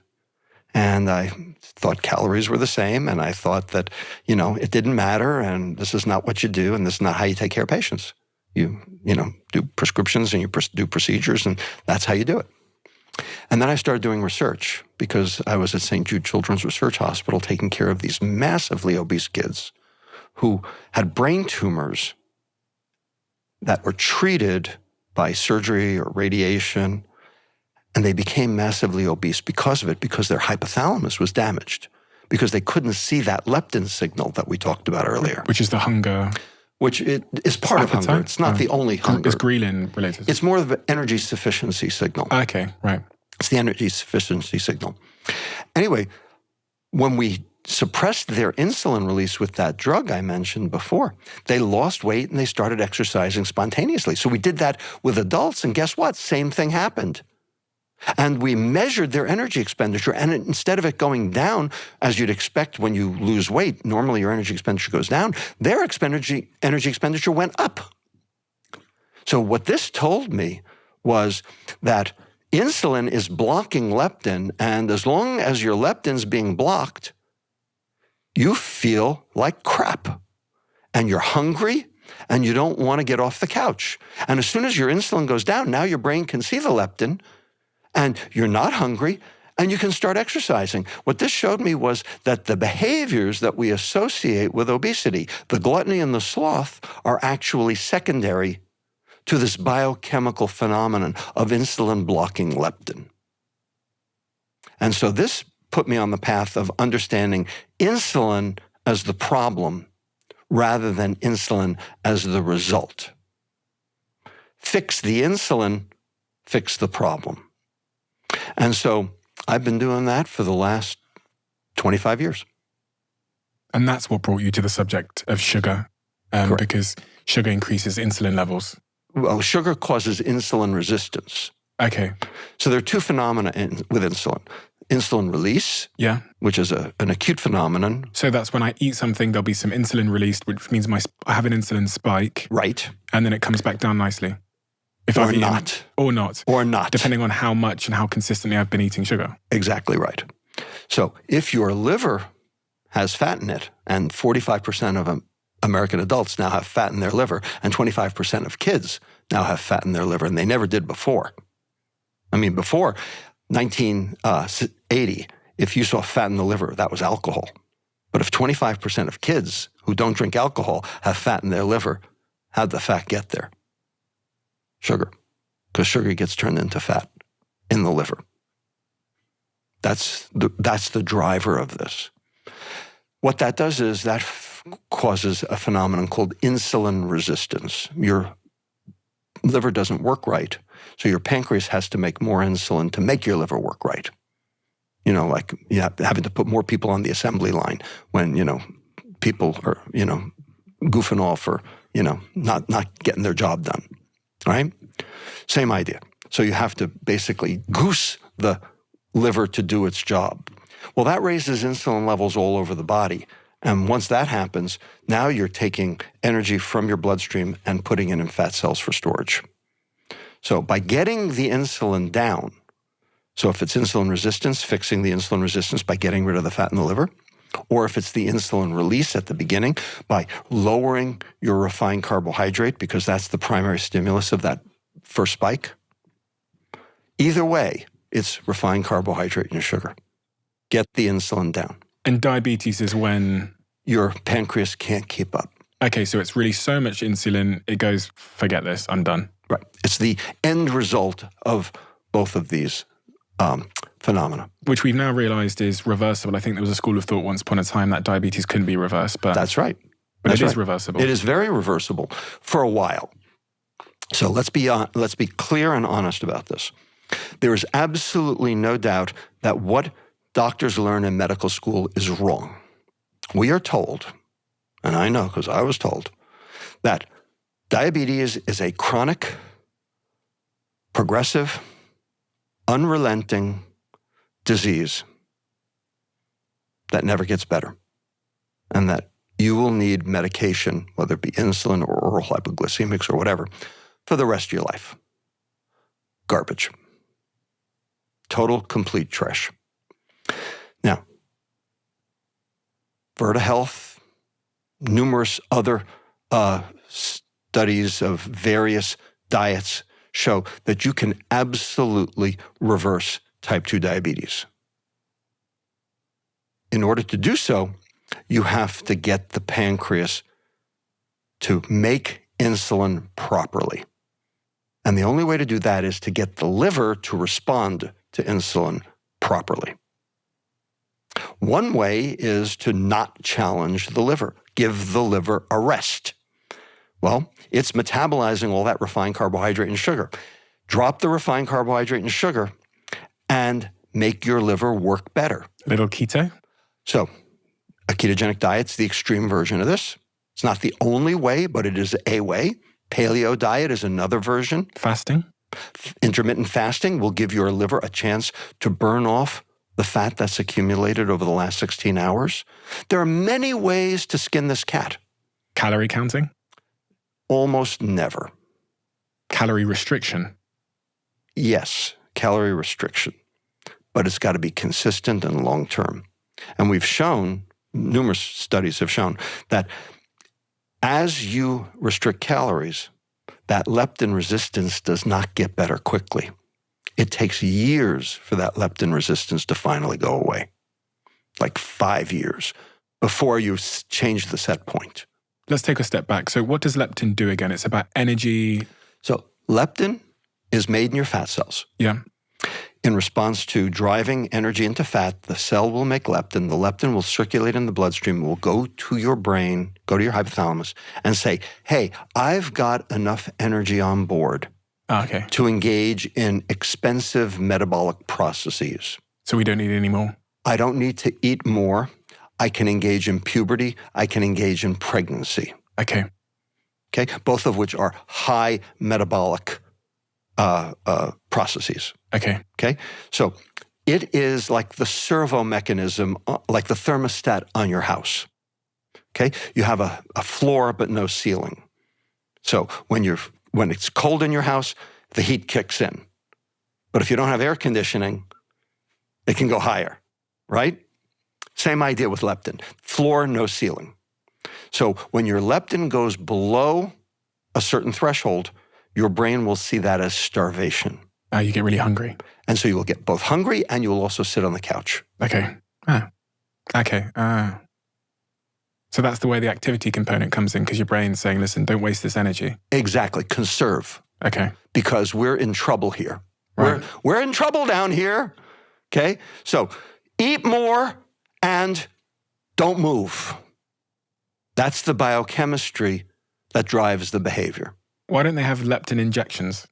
And I thought calories were the same, and I thought that, it didn't matter, and this is not what you do, and this is not how you take care of patients. You do prescriptions and you do procedures, and that's how you do it. And then I started doing research because I was at St. Jude Children's Research Hospital taking care of these massively obese kids who had brain tumors that were treated by surgery or radiation, and they became massively obese because of it, because their hypothalamus was damaged, because they couldn't see that leptin signal that we talked about earlier. Which is the hunger. Which it is part of hunger. It's not the only hunger. It's ghrelin related. It's more of an energy sufficiency signal. Okay, right. It's the energy sufficiency signal. Anyway, when we suppressed their insulin release with that drug I mentioned before, they lost weight and they started exercising spontaneously. So we did that with adults, and guess what? Same thing happened. And we measured their energy expenditure, and instead of it going down, as you'd expect when you lose weight, normally your energy expenditure goes down, their energy expenditure went up. So what this told me was that insulin is blocking leptin, and as long as your leptin's being blocked, you feel like crap, and you're hungry, and you don't want to get off the couch. And as soon as your insulin goes down, now your brain can see the leptin, and you're not hungry, and you can start exercising. What this showed me was that the behaviors that we associate with obesity, the gluttony and the sloth, are actually secondary to this biochemical phenomenon of insulin blocking leptin. And so this put me on the path of understanding insulin as the problem rather than insulin as the result. Fix the insulin, fix the problem. And so I've been doing that for the last 25 years. And that's what brought you to the subject of sugar, because sugar increases insulin levels. Well, sugar causes insulin resistance. Okay. So there are 2 phenomena with insulin. Insulin release, which is an acute phenomenon. So that's when I eat something, there'll be some insulin released, which means I have an insulin spike. Right. And then it comes back down nicely. Or not. Or not. Or not. Depending on how much and how consistently I've been eating sugar. Exactly right. So if your liver has fat in it, and 45% of American adults now have fat in their liver, and 25% of kids now have fat in their liver, and they never did before. I mean, before 1980, if you saw fat in the liver, that was alcohol. But if 25% of kids who don't drink alcohol have fat in their liver, how'd the fat get there? Sugar. Because sugar gets turned into fat in the liver. That's the driver of this. What that does is that causes a phenomenon called insulin resistance. Your liver doesn't work right, so your pancreas has to make more insulin to make your liver work right. You know, like having to put more people on the assembly line when, people are, goofing off or, not getting their job done, right? Same idea. So you have to basically goose the liver to do its job. Well, that raises insulin levels all over the body. And once that happens, now you're taking energy from your bloodstream and putting it in fat cells for storage. So by getting the insulin down, so if it's insulin resistance, fixing the insulin resistance by getting rid of the fat in the liver, or if it's the insulin release at the beginning by lowering your refined carbohydrate because that's the primary stimulus of that first spike, either way, it's refined carbohydrate and sugar. Get the insulin down. And diabetes is when? Your pancreas can't keep up. Okay, so it's really so much insulin, it goes, forget this, I'm done. Right. It's the end result of both of these phenomena. Which we've now realized is reversible. I think there was a school of thought once upon a time that diabetes couldn't be reversed, but that's right. But it is reversible. It is very reversible for a while. So let's be clear and honest about this. There is absolutely no doubt that what doctors learn in medical school is wrong. We are told, and I know because I was told, that diabetes is a chronic, progressive, unrelenting disease that never gets better, and that you will need medication, whether it be insulin or oral hypoglycemics or whatever, for the rest of your life. Garbage. Total, complete trash. Now, Virta Health, numerous other studies of various diets show that you can absolutely reverse type 2 diabetes. In order to do so, you have to get the pancreas to make insulin properly. And the only way to do that is to get the liver to respond to insulin properly. One way is to not challenge the liver, give the liver a rest. Well, it's metabolizing all that refined carbohydrate and sugar. Drop the refined carbohydrate and sugar and make your liver work better. Little keto? So, a ketogenic diet's the extreme version of this. It's not the only way, but it is a way. Paleo diet is another version. Fasting? Intermittent fasting will give your liver a chance to burn off the fat that's accumulated over the last 16 hours. There are many ways to skin this cat. Calorie counting? Almost never. Calorie restriction? Yes, calorie restriction. But it's got to be consistent and long-term. And we've shown, numerous studies have shown, that as you restrict calories, that leptin resistance does not get better quickly. It takes years for that leptin resistance to finally go away, like 5 years, before you change the set point. Let's take a step back. So what does leptin do again? It's about energy. So leptin is made in your fat cells. Yeah. In response to driving energy into fat, the cell will make leptin. The leptin will circulate in the bloodstream, will go to your brain, go to your hypothalamus, and say, hey, I've got enough energy on board to engage in expensive metabolic processes. So we don't need any more? I don't need to eat more. I can engage in puberty. I can engage in pregnancy. Okay. Both of which are high metabolic processes. Okay. So it is like the servo mechanism, like the thermostat on your house. You have a floor but no ceiling. So when it's cold in your house, the heat kicks in. But if you don't have air conditioning, it can go higher, right? Same idea with leptin. Floor, no ceiling. So when your leptin goes below a certain threshold, your brain will see that as starvation. You get really hungry. And so you will get both hungry and you will also sit on the couch. Okay. Okay. So that's the way the activity component comes in, because your brain's saying, listen, don't waste this energy. Exactly. Conserve. Okay. Because we're in trouble here. Right. We're in trouble down here. Okay? So eat more and don't move. That's the biochemistry that drives the behavior. Why don't they have leptin injections?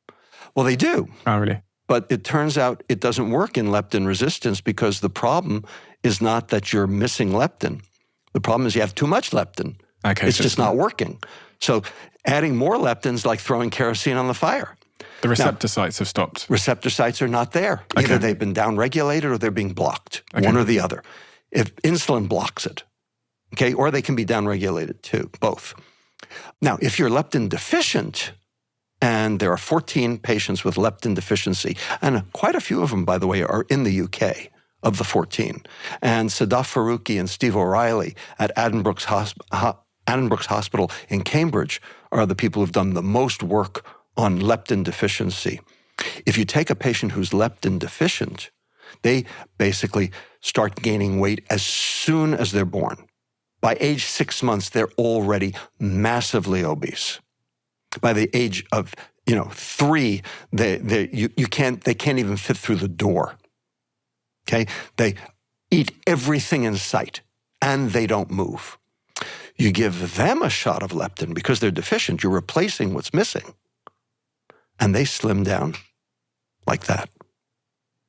Well, they do. Oh, really? But it turns out it doesn't work in leptin resistance because the problem is not that you're missing leptin. The problem is you have too much leptin. Okay, it's just not working. So adding more leptin is like throwing kerosene on the fire. The receptor sites have stopped. Receptor sites are not there. Okay. Either they've been downregulated or they're being blocked, one or the other. If insulin blocks it, okay, or they can be downregulated too, both. Now, if you're leptin deficient, and there are 14 patients with leptin deficiency, and quite a few of them, by the way, are in the UK of the 14. And Sadaf Faruqi and Steve O'Reilly at Addenbrooke's Hospital in Cambridge are the people who've done the most work on leptin deficiency. If you take a patient who's leptin deficient, they basically start gaining weight as soon as they're born. By age 6 months, they're already massively obese. By the age of 3, they can't even fit through the door. Okay, they eat everything in sight, and they don't move. You give them a shot of leptin because they're deficient. You're replacing what's missing, and they slim down like that.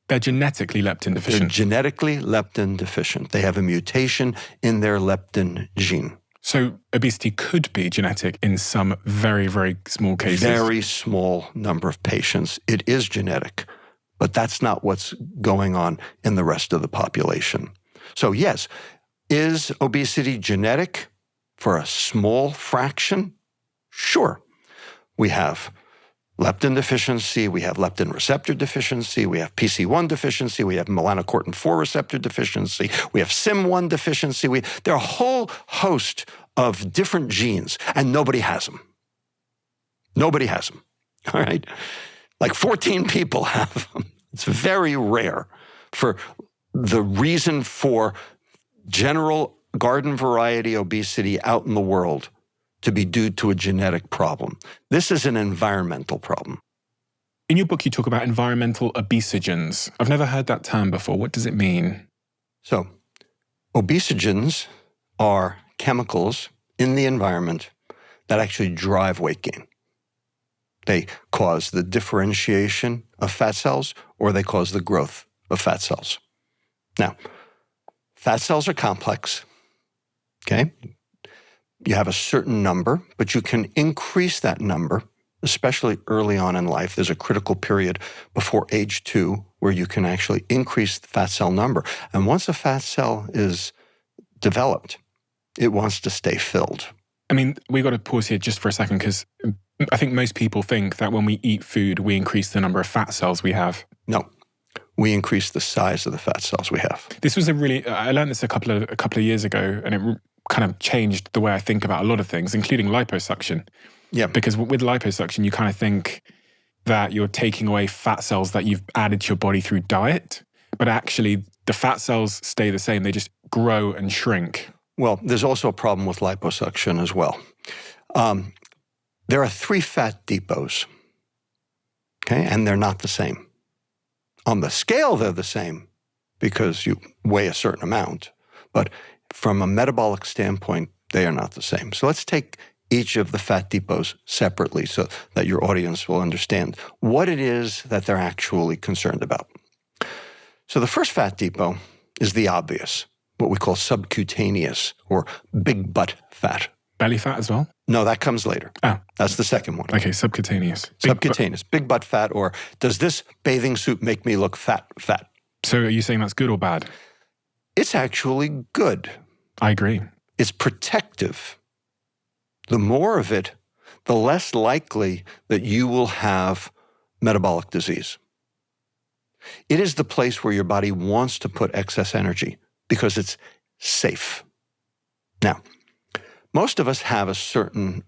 They're genetically leptin deficient. They're genetically leptin deficient. They have a mutation in their leptin gene. So obesity could be genetic in some very, very small cases. Very small number of patients. It is genetic, but that's not what's going on in the rest of the population. So yes, is obesity genetic for a small fraction? Sure. We have leptin deficiency, we have leptin receptor deficiency, we have PC1 deficiency, we have melanocortin-4 receptor deficiency, we have SIM1 deficiency. There are a whole host of different genes, and nobody has them. Nobody has them, all right? Like 14 people have them. It's very rare for the reason for general garden variety obesity out in the world to be due to a genetic problem. This is an environmental problem. In your book, you talk about environmental obesogens. I've never heard that term before. What does it mean? So, obesogens are chemicals in the environment that actually drive weight gain. They cause the differentiation of fat cells, or they cause the growth of fat cells. Now, fat cells are complex, okay? You have a certain number, but you can increase that number, especially early on in life. There's a critical period before age 2 where you can actually increase the fat cell number. And once a fat cell is developed, it wants to stay filled. I mean, we got to pause here just for a second, because I think most people think that when we eat food, we increase the number of fat cells we have. No, we increase the size of the fat cells we have. This was I learned this a couple of years ago, and it kind of changed the way I think about a lot of things, including liposuction. Yeah. Because with liposuction, you kind of think that you're taking away fat cells that you've added to your body through diet, but actually the fat cells stay the same. They just grow and shrink. Well, there's also a problem with liposuction as well. There are 3 fat depots, okay, and they're not the same. On the scale, they're the same because you weigh a certain amount, but from a metabolic standpoint, they are not the same. So let's take each of the fat depots separately so that your audience will understand what it is that they're actually concerned about. So the first fat depot is the obvious, what we call subcutaneous or big butt fat. Belly fat as well? No, that comes later. Ah. That's the second one. Okay, subcutaneous. Subcutaneous, big butt fat, or does this bathing suit make me look fat? So are you saying that's good or bad? It's actually good. I agree. It's protective. The more of it, the less likely that you will have metabolic disease. It is the place where your body wants to put excess energy because it's safe. Now, most of us have a certain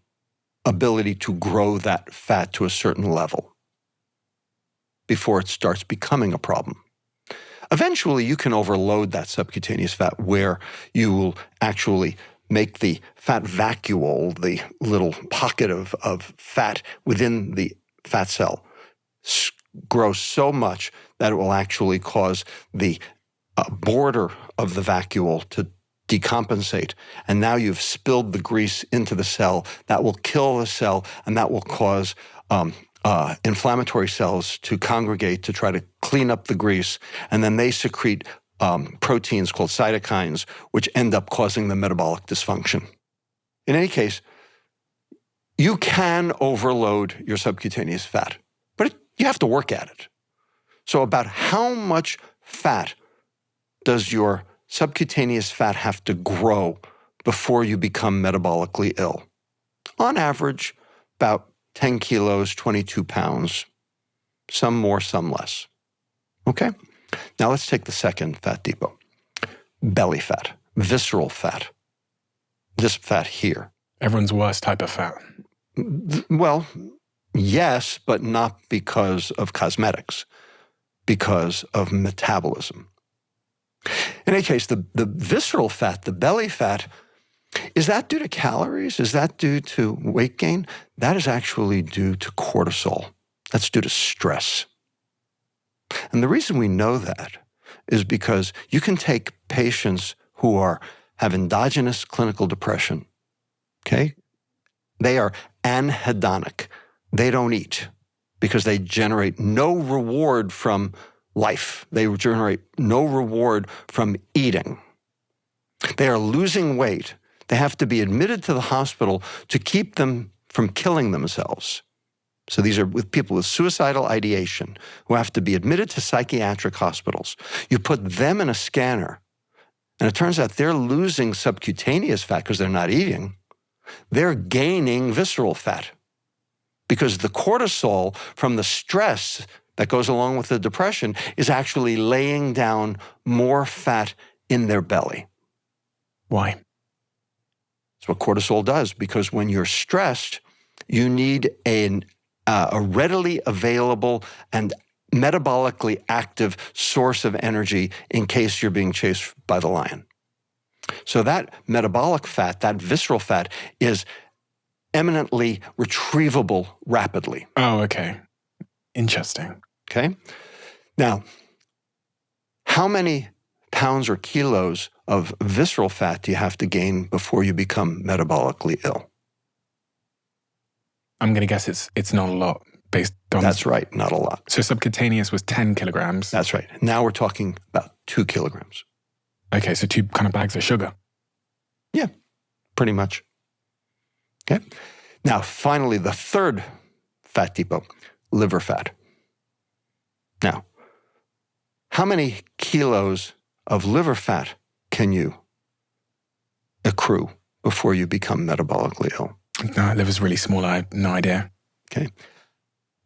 ability to grow that fat to a certain level. before it starts becoming a problem. Eventually, you can overload that subcutaneous fat where you will actually make the fat vacuole, the little pocket of fat within the fat cell, grow so much that it will actually cause the border of the vacuole to decompensate. And now you've spilled the grease into the cell. That will kill the cell, and that will cause inflammatory cells to congregate to try to clean up the grease. And then they secrete proteins called cytokines, which end up causing the metabolic dysfunction. In any case, you can overload your subcutaneous fat, but you have to work at it. So about how much fat does your subcutaneous fat have to grow before you become metabolically ill? On average, about 10 kilos, 22 pounds, some more, some less. Okay? Now let's take the second fat depot. Belly fat, visceral fat. This fat here. Everyone's worst type of fat. Well, yes, but not because of cosmetics, because of metabolism. In any case, the visceral fat, the belly fat, is that due to calories? Is that due to weight gain? That is actually due to cortisol. That's due to stress. And the reason we know that is because you can take patients who have endogenous clinical depression, okay? They are anhedonic. They don't eat because they generate no reward from life. They generate no reward from eating. They are losing weight. They have to be admitted to the hospital to keep them from killing themselves. So these are with people with suicidal ideation who have to be admitted to psychiatric hospitals. You put them in a scanner, and it turns out they're losing subcutaneous fat because they're not eating. They're gaining visceral fat because the cortisol from the stress that goes along with the depression is actually laying down more fat in their belly. Why? That's what cortisol does, because when you're stressed, you need a readily available and metabolically active source of energy in case you're being chased by the lion. So that metabolic fat, that visceral fat, is eminently retrievable rapidly. Oh, okay. Interesting. Okay? Now, how many pounds or kilos of visceral fat do you have to gain before you become metabolically ill? I'm going to guess it's not a lot based on... That's right, not a lot. So subcutaneous was 10 kilograms. That's right. Now we're talking about 2 kilograms. Okay, so 2 kind of bags of sugar. Yeah, pretty much. Okay? Now, finally, the third fat depot, liver fat. Now, how many kilos of liver fat can you accrue before you become metabolically ill? No, liver's really small. I have no idea. Okay.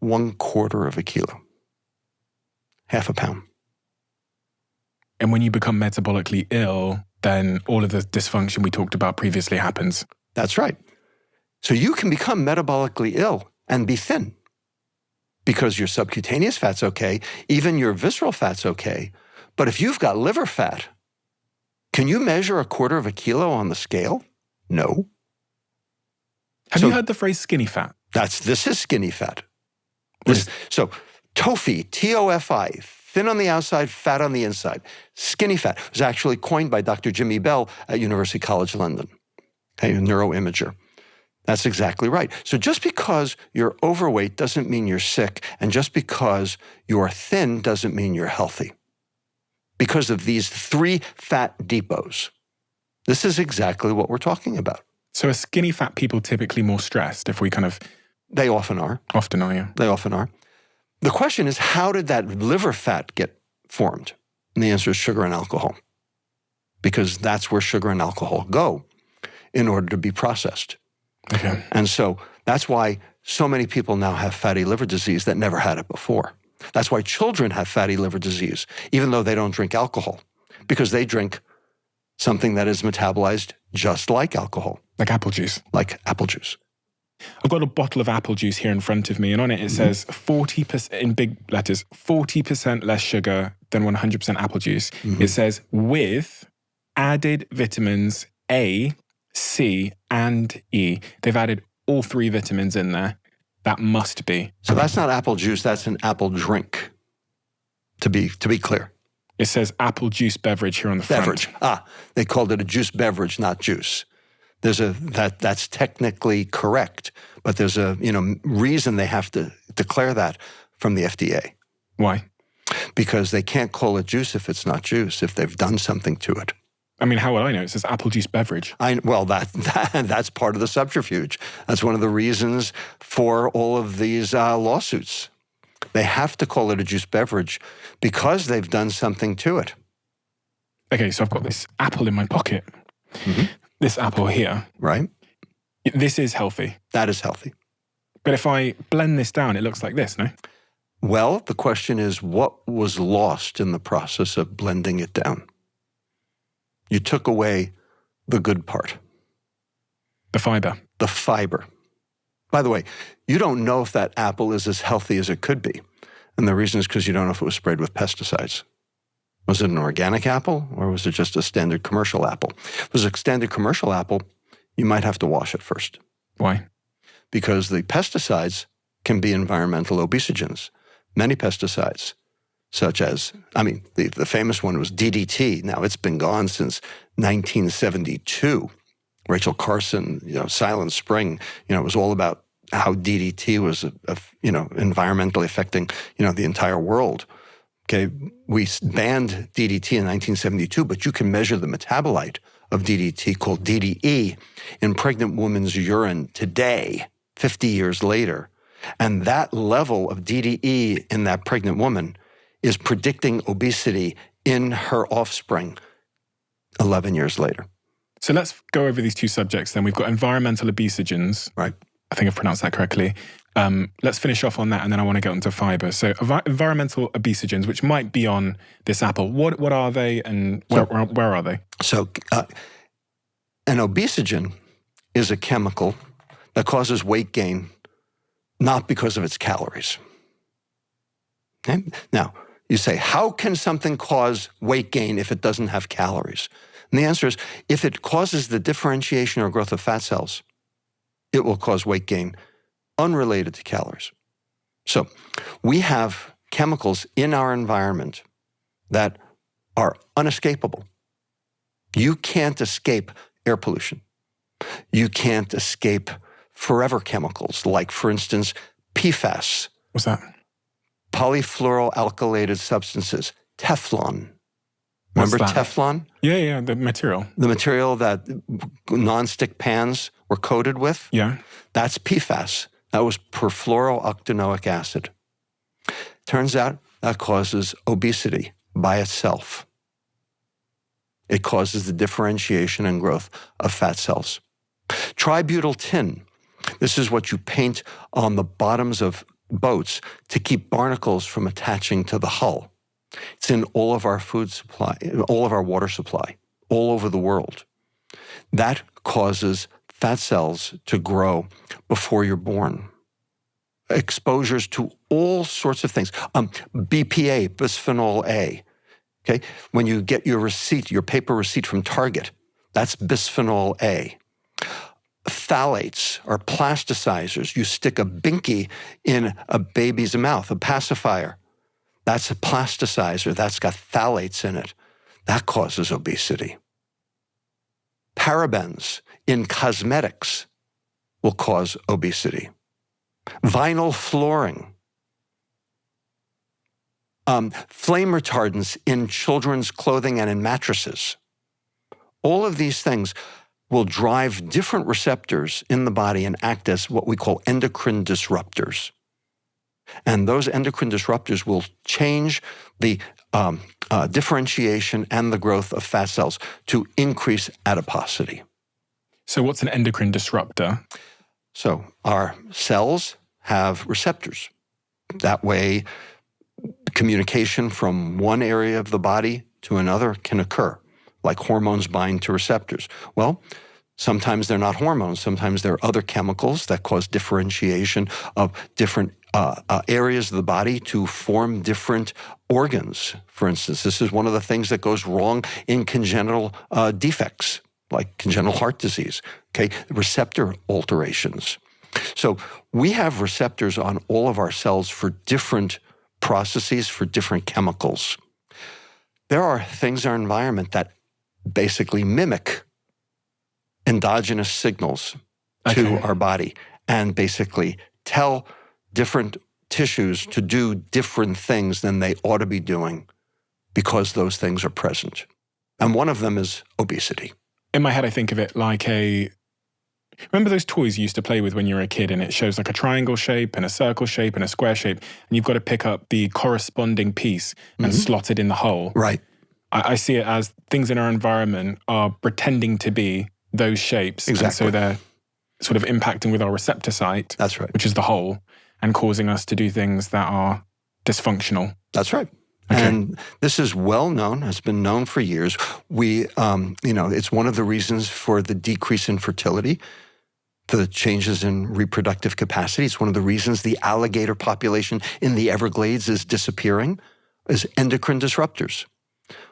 1/4 of a kilo. Half a pound. And when you become metabolically ill, then all of the dysfunction we talked about previously happens. That's right. So you can become metabolically ill and be thin because your subcutaneous fat's okay, even your visceral fat's okay. But if you've got liver fat, can you measure 1/4 of a kilo on the scale? No. Have you heard the phrase skinny fat? This is skinny fat. So TOFI, T-O-F-I, thin on the outside, fat on the inside. Skinny fat was actually coined by Dr. Jimmy Bell at University College London, a neuroimager. That's exactly right. So just because you're overweight doesn't mean you're sick, and just because you're thin doesn't mean you're healthy. Because of these 3 fat depots. This is exactly what we're talking about. So are skinny fat people typically more stressed if we kind of... They often are. Often are, yeah. They often are. The question is, how did that liver fat get formed? And the answer is sugar and alcohol. Because that's where sugar and alcohol go in order to be processed. Okay. And so that's why so many people now have fatty liver disease that never had it before. That's why children have fatty liver disease, even though they don't drink alcohol, because they drink something that is metabolized just like alcohol. Like apple juice. Like apple juice. I've got a bottle of apple juice here in front of me, and on it says 40%, in big letters, 40% less sugar than 100% apple juice. It says with added vitamins A, C, and E. They've added all 3 vitamins in there. That must be. So that's not apple juice, that's an apple drink, to be clear. It says apple juice beverage here on the Beverage. front. They called it a juice beverage, not juice. That's technically correct, but there's a reason they have to declare that from the FDA. Why? Because they can't call it juice if it's not juice, if they've done something to it. I mean, how will I know? It says apple juice beverage. That's part of the subterfuge. That's one of the reasons for all of these lawsuits. They have to call it a juice beverage because they've done something to it. Okay, so I've got this apple in my pocket. This apple here. Right. This is healthy. That is healthy. But if I blend this down, it looks like this, no? Well, the question is, what was lost in the process of blending it down? You took away the good part. The fiber. The fiber. By the way, you don't know if that apple is as healthy as it could be. And the reason is because you don't know if it was sprayed with pesticides. Was it an organic apple or was it just a standard commercial apple? If it was a standard commercial apple, you might have to wash it first. Why? Because the pesticides can be environmental obesogens. Many pesticides, such as, the famous one was DDT. Now, it's been gone since 1972. Rachel Carson, Silent Spring, it was all about how DDT was, environmentally affecting, the entire world. Okay, we banned DDT in 1972, but you can measure the metabolite of DDT called DDE in pregnant women's urine today, 50 years later. And that level of DDE in that pregnant woman is predicting obesity in her offspring 11 years later. So let's go over these 2 subjects then. We've got environmental obesogens. Right. I think I've pronounced that correctly. Let's finish off on that, and then I want to get onto fiber. So environmental obesogens, which might be on this apple, what are they and where are they? So an obesogen is a chemical that causes weight gain, not because of its calories. Okay? Now, you say, how can something cause weight gain if it doesn't have calories? And the answer is, if it causes the differentiation or growth of fat cells, it will cause weight gain unrelated to calories. So we have chemicals in our environment that are unescapable. You can't escape air pollution. You can't escape forever chemicals, like, for instance, PFAS. What's that? Polyfluoroalkylated substances, Teflon. Remember Teflon? Yeah, the material. The material that nonstick pans were coated with? Yeah. That's PFAS. That was perfluorooctanoic acid. Turns out that causes obesity by itself. It causes the differentiation and growth of fat cells. Tributyl tin. This is what you paint on the bottoms of boats to keep barnacles from attaching to the hull. It's in all of our food supply, all of our water supply, all over the world. That causes fat cells to grow before you're born. Exposures to all sorts of things. BPA, bisphenol A. Okay, when you get your receipt, your paper receipt from Target, that's bisphenol A. Phthalates are plasticizers. You stick a binky in a baby's mouth, a pacifier. That's a plasticizer. That's got phthalates in it. That causes obesity. Parabens in cosmetics will cause obesity. Vinyl flooring. Flame retardants in children's clothing and in mattresses. All of these things will drive different receptors in the body and act as what we call endocrine disruptors. And those endocrine disruptors will change the differentiation and the growth of fat cells to increase adiposity. So what's an endocrine disruptor? So our cells have receptors. That way, communication from one area of the body to another can occur, like hormones bind to receptors. Well, Sometimes they're not hormones. Sometimes they're other chemicals that cause differentiation of different areas of the body to form different organs. For instance, this is one of the things that goes wrong in congenital defects, like congenital heart disease, okay? Receptor alterations. So we have receptors on all of our cells for different processes, for different chemicals. There are things in our environment that basically mimic endogenous signals to our body and basically tell different tissues to do different things than they ought to be doing because those things are present. And one of them is obesity. In my head, I think of it like remember those toys you used to play with when you were a kid, and it shows like a triangle shape and a circle shape and a square shape, and you've got to pick up the corresponding piece and slot it in the hole. Right. I see it as things in our environment are pretending to be those shapes. Exactly. And so they're sort of impacting with our receptor site. That's right. Which is the hole, and causing us to do things that are dysfunctional. That's right. Okay. And this is well known, has been known for years. It's one of the reasons for the decrease in fertility, the changes in reproductive capacity. It's one of the reasons the alligator population in the Everglades is disappearing, is endocrine disruptors.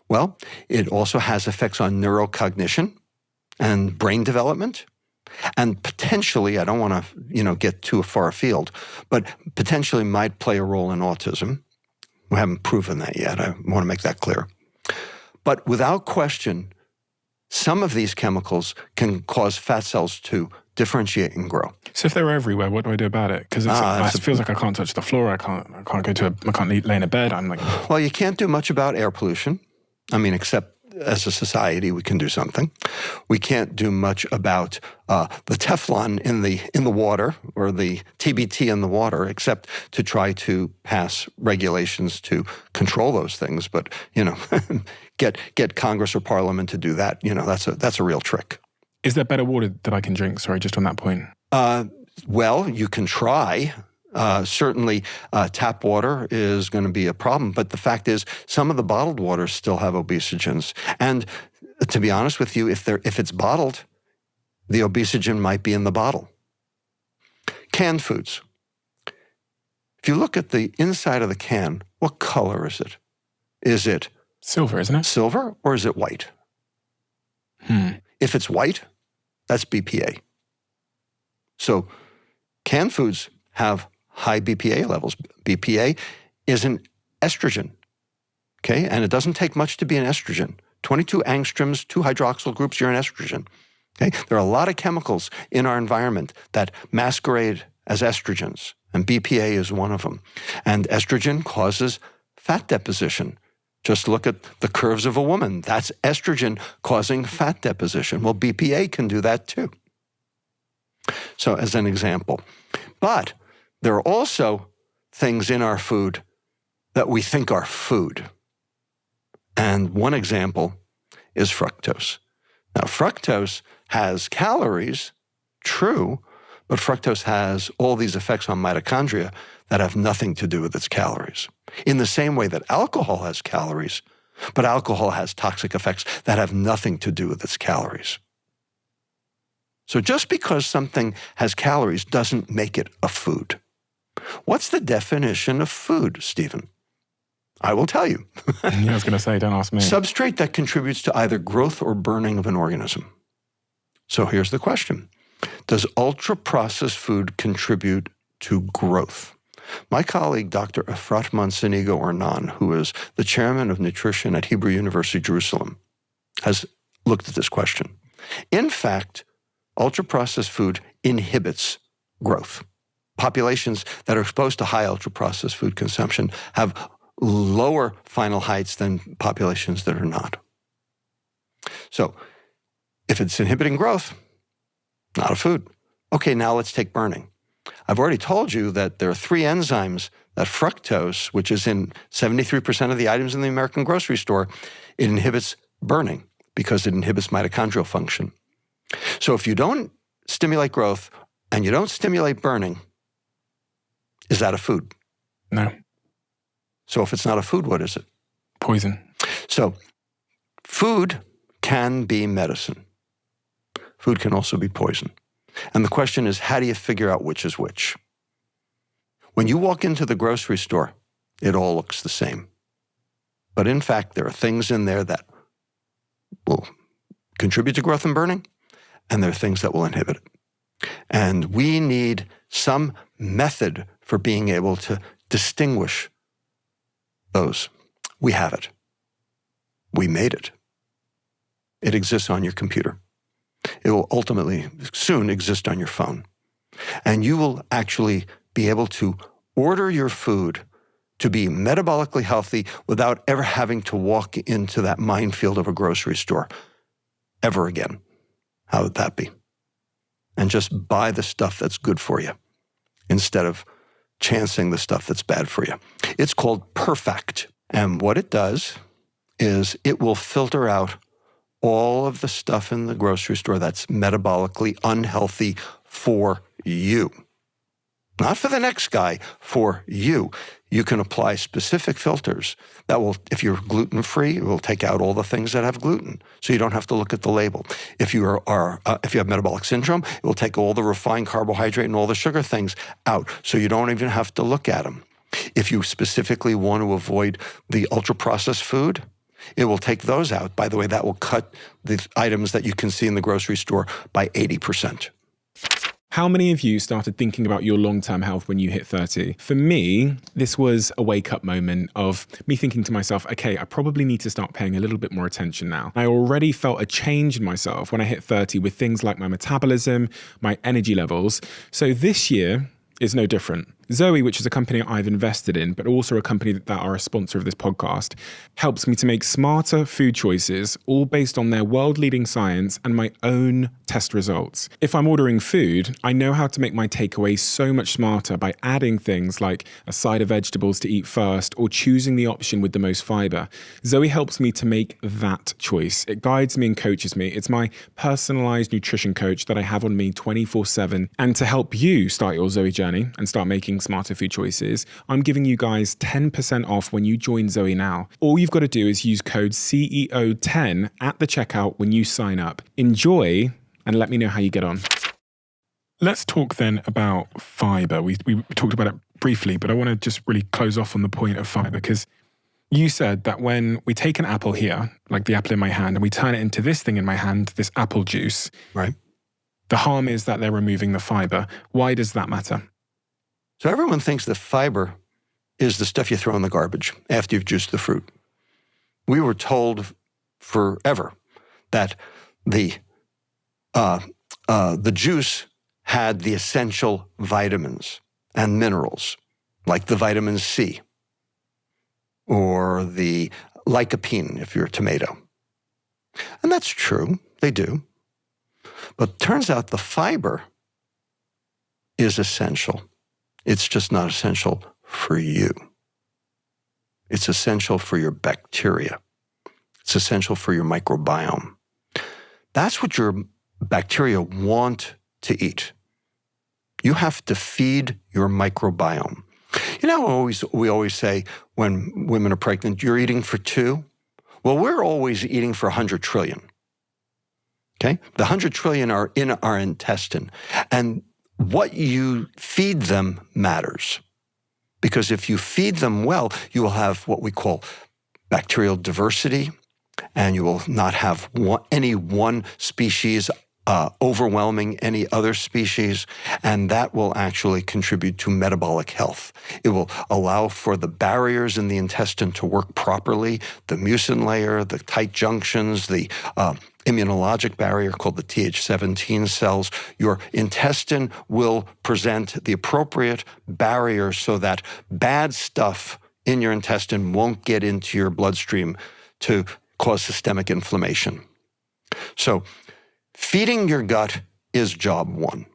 Well, it also has effects on neurocognition and brain development. And potentially, I don't want to, get too far afield, but potentially might play a role in autism. We haven't proven that yet. I want to make that clear. But without question, some of these chemicals can cause fat cells to differentiate and grow. So if they're everywhere, what do I do about it? Because it feels like I can't touch the floor. I can't lay in a bed. I'm like, well, you can't do much about air pollution. I mean, except as a society, we can do something. We can't do much about the Teflon in the water or the TBT in the water, except to try to pass regulations to control those things. But get Congress or Parliament to do that. That's a real trick. Is there better water that I can drink? Sorry, just on that point. Well, you can try. Certainly, tap water is going to be a problem. But the fact is, some of the bottled waters still have obesogens. And to be honest with you, if it's bottled, the obesogen might be in the bottle. Canned foods. If you look at the inside of the can, what color is it? Is it silver, isn't it? Silver, or is it white? If it's white, that's BPA. So canned foods have high BPA levels. BPA is an estrogen, okay? And it doesn't take much to be an estrogen. 22 angstroms, 2 hydroxyl groups, you're an estrogen, okay? There are a lot of chemicals in our environment that masquerade as estrogens, and BPA is one of them. And estrogen causes fat deposition. Just look at the curves of a woman. That's estrogen causing fat deposition. Well, BPA can do that too. So as an example. But there are also things in our food that we think are food. And one example is fructose. Now, fructose has calories, true, but fructose has all these effects on mitochondria that have nothing to do with its calories. In the same way that alcohol has calories, but alcohol has toxic effects that have nothing to do with its calories. So just because something has calories doesn't make it a food. What's the definition of food, Stephen? I will tell you. I was going to say, don't ask me. Substrate that contributes to either growth or burning of an organism. So here's the question. Does ultra-processed food contribute to growth? My colleague, Dr. Efrat Monsanigo Ornan, who is the chairman of nutrition at Hebrew University, Jerusalem, has looked at this question. In fact, ultra-processed food inhibits growth. Populations that are exposed to high ultra-processed food consumption have lower final heights than populations that are not. So, if it's inhibiting growth, not a food. Okay, now let's take burning. I've already told you that there are 3 enzymes that fructose, which is in 73% of the items in the American grocery store, it inhibits burning because it inhibits mitochondrial function. So if you don't stimulate growth and you don't stimulate burning, is that a food? No. So if it's not a food, what is it? Poison. So food can be medicine. Food can also be poison. And the question is, how do you figure out which is which? When you walk into the grocery store, it all looks the same. But in fact, there are things in there that will contribute to growth and burning, and there are things that will inhibit it. And we need some method for being able to distinguish those. We have it. We made it. It exists on your computer. It will ultimately soon exist on your phone. And you will actually be able to order your food to be metabolically healthy without ever having to walk into that minefield of a grocery store ever again. How would that be? And just buy the stuff that's good for you instead of chancing the stuff that's bad for you. It's called Perfect. And what it does is it will filter out all of the stuff in the grocery store that's metabolically unhealthy for you. Not for the next guy, for you. You can apply specific filters that will, if you're gluten-free, it will take out all the things that have gluten, so you don't have to look at the label. If you if you have metabolic syndrome, it will take all the refined carbohydrate and all the sugar things out, so you don't even have to look at them. If you specifically want to avoid the ultra-processed food, it will take those out. By the way, that will cut the items that you can see in the grocery store by 80%. How many of you started thinking about your long-term health when you hit 30? For me, this was a wake-up moment of me thinking to myself, okay, I probably need to start paying a little bit more attention now. I already felt a change in myself when I hit 30 with things like my metabolism, my energy levels. So this year is no different. Zoe, which is a company I've invested in, but also a company that are a sponsor of this podcast, helps me to make smarter food choices, all based on their world-leading science and my own test results. If I'm ordering food, I know how to make my takeaway so much smarter by adding things like a side of vegetables to eat first or choosing the option with the most fiber. Zoe helps me to make that choice. It guides me and coaches me. It's my personalized nutrition coach that I have on me 24/7. And to help you start your Zoe journey and start making smarter food choices, I'm giving you guys 10% off when you join Zoe now. All you've got to do is use code CEO10 at the checkout when you sign up. Enjoy and let me know how you get on. Let's talk then about fiber. We talked about it briefly, but I want to just really close off on the point of fiber, because you said that when we take an apple here, like the apple in my hand, and we turn it into this thing in my hand, this apple juice, right? The harm is that they're removing the fiber. Why does that matter? So everyone thinks that fiber is the stuff you throw in the garbage after you've juiced the fruit. We were told forever that the juice had the essential vitamins and minerals, like the vitamin C or the lycopene if you're a tomato. And that's true, they do. But it turns out the fiber is essential. It's just not essential for you. It's essential for your bacteria. It's essential for your microbiome. That's what your bacteria want to eat. You have to feed your microbiome. You know, we always say when women are pregnant, you're eating for 2. Well, we're always eating for 100 trillion. Okay? The 100 trillion are in our intestine. And what you feed them matters. Because if you feed them well, you will have what we call bacterial diversity, and you will not have any one species overwhelming any other species, and that will actually contribute to metabolic health. It will allow for the barriers in the intestine to work properly, the mucin layer, the tight junctions, the immunologic barrier called the Th17 cells. Your intestine will present the appropriate barrier so that bad stuff in your intestine won't get into your bloodstream to cause systemic inflammation. So feeding your gut is job 1.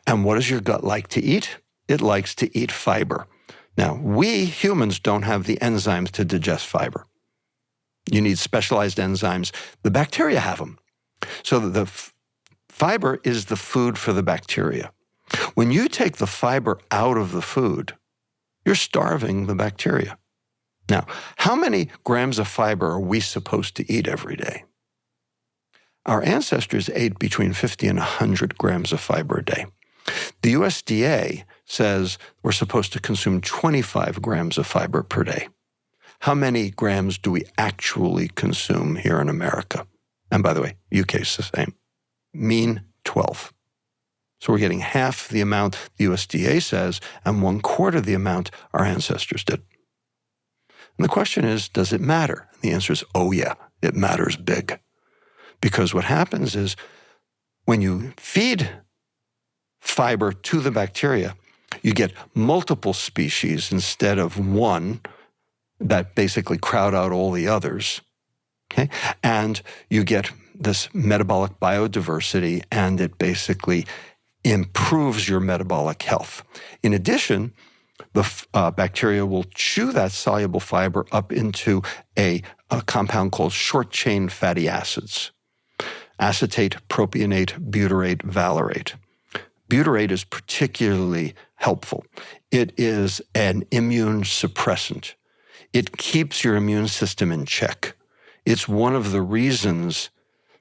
And what does your gut like to eat? It likes to eat fiber. Now, we humans don't have the enzymes to digest fiber. You need specialized enzymes. The bacteria have them. So the fiber is the food for the bacteria. When you take the fiber out of the food, you're starving the bacteria. Now, how many grams of fiber are we supposed to eat every day? our ancestors ate between 50 and 100 grams of fiber a day. The USDA says we're supposed to consume 25 grams of fiber per day. How many grams do we actually consume here in America? And by the way, UK is the same. Mean 12. So we're getting half the amount the USDA says and 1/4 the amount our ancestors did. And the question is, does it matter? And the answer is, oh yeah, it matters big. Because what happens is when you feed fiber to the bacteria, you get multiple species instead of one that basically crowd out all the others. Okay? And you get this metabolic biodiversity, and it basically improves your metabolic health. In addition, the bacteria will chew that soluble fiber up into a compound called short-chain fatty acids. Acetate, propionate, butyrate, valerate. Butyrate is particularly helpful. It is an immune suppressant. It keeps your immune system in check. It's one of the reasons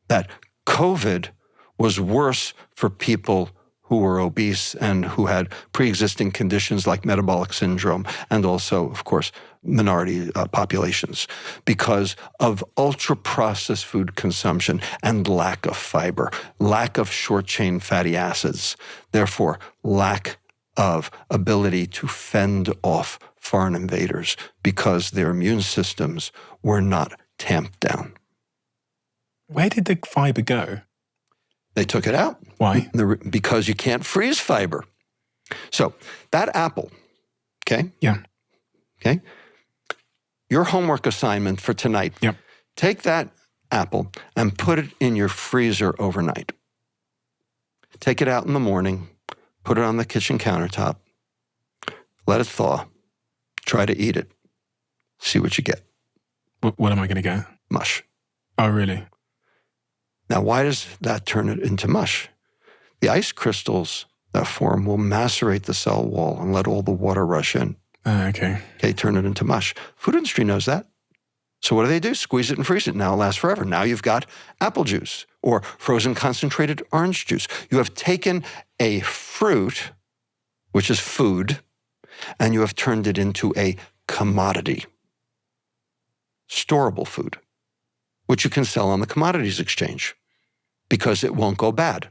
that COVID was worse for people who were obese and who had pre-existing conditions like metabolic syndrome, and also, of course, minority populations, because of ultra-processed food consumption and lack of fiber, lack of short-chain fatty acids, therefore lack of ability to fend off foreign invaders because their immune systems were not tamped down. Where did the fiber go? They took it out. Why? Because you can't freeze fiber. So that apple, okay? Yeah. Okay? Your homework assignment for tonight, Yep. take that apple and put it in your freezer overnight. Take it out in the morning, put it on the kitchen countertop, let it thaw, try to eat it, see what you get. What am I going to get? Mush. Oh, really? Now, why does that turn it into mush? The ice crystals that form will macerate the cell wall and let all the water rush in. Okay. Okay, turn it into mush. Food industry knows that. So what do? Squeeze it and freeze it. Now it lasts forever. Now you've got apple juice or frozen concentrated orange juice. You have taken a fruit, which is food, and you have turned it into a commodity, storable food, which you can sell on the commodities exchange because it won't go bad.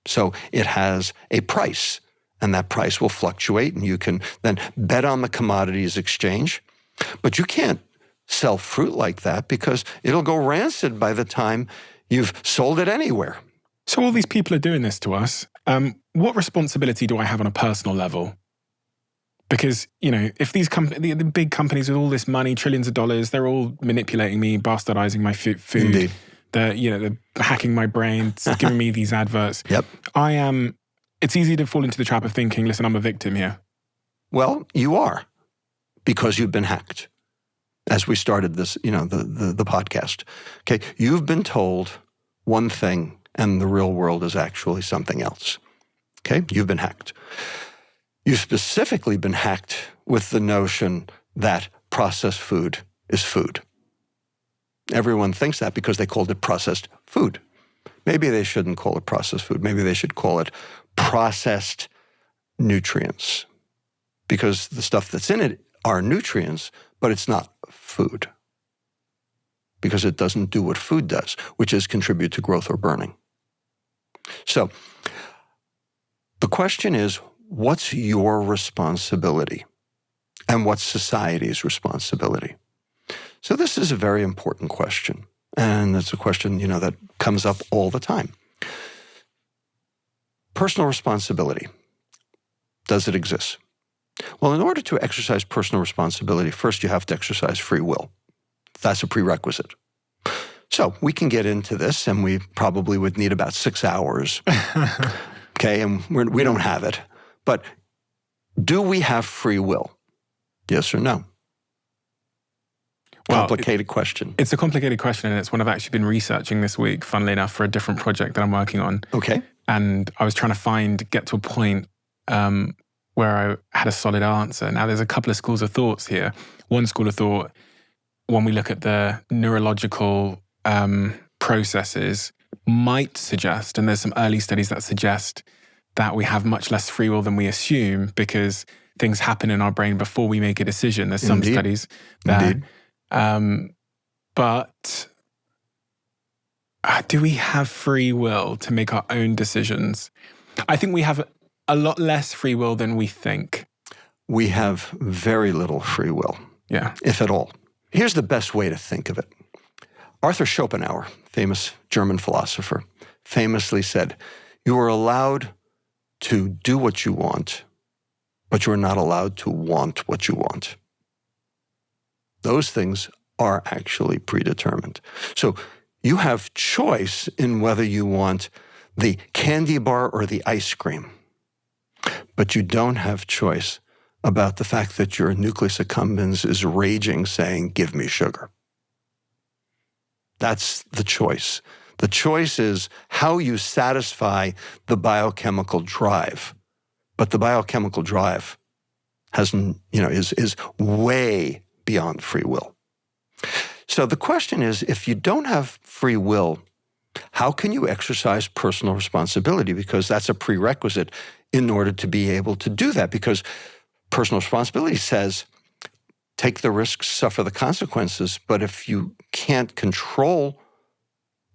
So it has a price, and that price will fluctuate, and you can then bet on the commodities exchange. But you can't sell fruit like that because it'll go rancid by the time you've sold it anywhere. So all these people are doing this to us. What responsibility do I have on a personal level? Because, you know, if these the big companies with all this money, trillions of dollars, they're all manipulating me, bastardizing my food. Indeed. They're hacking my brain, giving me these adverts. Yep. It's easy to fall into the trap of thinking, listen, I'm a victim here. Well, you are, because you've been hacked. As we started this, the podcast. Okay, you've been told one thing and the real world is actually something else. Okay, you've been hacked. You've specifically been hacked with the notion that processed food is food. Everyone thinks that because they called it processed food. Maybe they shouldn't call it processed food. Maybe they should call it processed nutrients, because the stuff that's in it are nutrients, but it's not food, because it doesn't do what food does, which is contribute to growth or burning. So the question is, what's your responsibility and what's society's responsibility? So this is a very important question, and it's a question, that comes up all the time. Personal responsibility, does it exist? Well, in order to exercise personal responsibility, first you have to exercise free will. That's a prerequisite. So we can get into this, and we probably would need about 6 hours. Okay, and we don't have it. But do we have free will? Yes or no? Complicated question. It's a complicated question, and it's one I've actually been researching this week, funnily enough, for a different project that I'm working on. Okay. And I was trying to get to a point where I had a solid answer. Now, there's a couple of schools of thoughts here. One school of thought, when we look at the neurological processes might suggest, and there's some early studies that suggest that we have much less free will than we assume because things happen in our brain before we make a decision. There's some studies there. But do we have free will to make our own decisions? I think we have a lot less free will than we think. We have very little free will, if at all. Here's the best way to think of it. Arthur Schopenhauer, famous German philosopher, famously said, "You are allowed to do what you want, but you are not allowed to want what you want." Those things are actually predetermined. So you have choice in whether you want the candy bar or the ice cream, but you don't have choice about the fact that your nucleus accumbens is raging saying, "Give me sugar." That's the choice. The choice is how you satisfy the biochemical drive. But the biochemical drive is way beyond free will. So the question is, if you don't have free will, how can you exercise personal responsibility? Because that's a prerequisite in order to be able to do that. Because personal responsibility says, take the risks, suffer the consequences. But if you can't control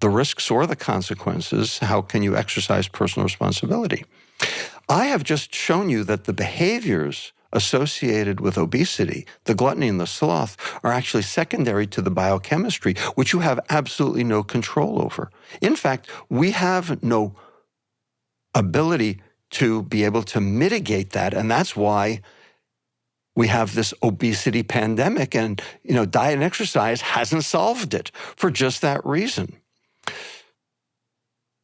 the risks or the consequences, how can you exercise personal responsibility? I have just shown you that the behaviors associated with obesity, the gluttony and the sloth, are actually secondary to the biochemistry, which you have absolutely no control over. In fact, we have no ability to be able to mitigate that, and that's why we have this obesity pandemic, and diet and exercise hasn't solved it for just that reason.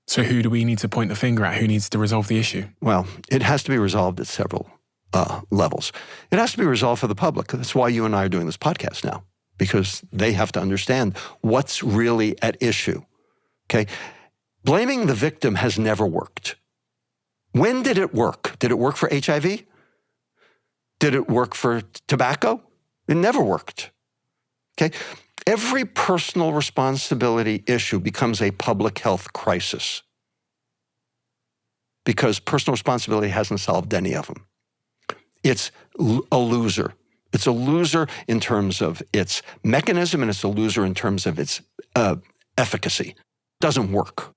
So who do we need to point the finger at? Who needs to resolve the issue? Well, it has to be resolved at several levels. It has to be resolved for the public. That's why you and I are doing this podcast now, because they have to understand what's really at issue. Okay? Blaming the victim has never worked. When did it work? Did it work for HIV? Did it work for tobacco? It never worked. Okay? Every personal responsibility issue becomes a public health crisis because personal responsibility hasn't solved any of them. It's a loser. It's a loser in terms of its mechanism, and it's a loser in terms of its efficacy. It doesn't work.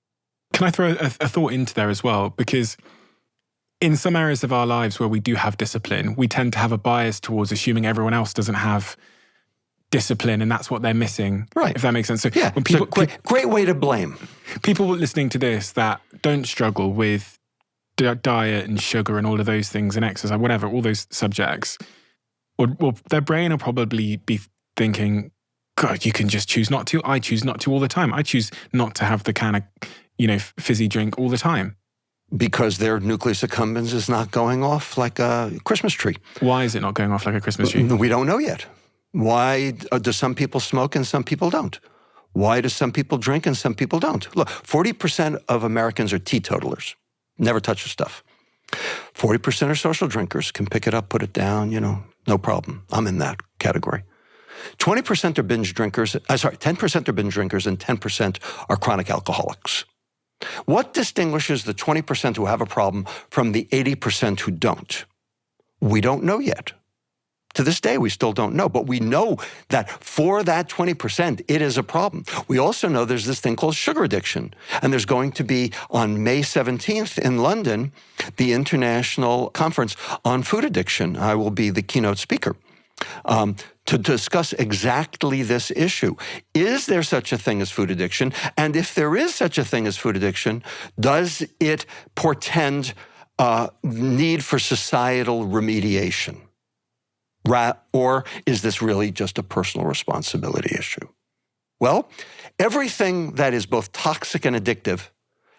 Can I throw a thought into there as well? Because in some areas of our lives where we do have discipline, we tend to have a bias towards assuming everyone else doesn't have discipline, and that's what they're missing. Right. If that makes sense. So yeah, when people, great way to blame. People listening to this that don't struggle with diet and sugar and all of those things and exercise, whatever, all those subjects, well, their brain will probably be thinking, God, you can just choose not to. I choose not to all the time. I choose not to have the kind of, fizzy drink all the time. Because their nucleus accumbens is not going off like a Christmas tree. Why is it not going off like a Christmas tree? We don't know yet. Why do some people smoke and some people don't? Why do some people drink and some people don't? Look, 40% of Americans are teetotalers. Never touch the stuff. 40% are social drinkers, can pick it up, put it down, no problem. I'm in that category. 20% are binge drinkers. 10% are binge drinkers and 10% are chronic alcoholics. What distinguishes the 20% who have a problem from the 80% who don't? We don't know yet. To this day, we still don't know, but we know that for that 20%, it is a problem. We also know there's this thing called sugar addiction, and there's going to be on May 17th in London, the International Conference on Food Addiction. I will be the keynote speaker to discuss exactly this issue. Is there such a thing as food addiction? And if there is such a thing as food addiction, does it portend need for societal remediation? Or is this really just a personal responsibility issue? Well, everything that is both toxic and addictive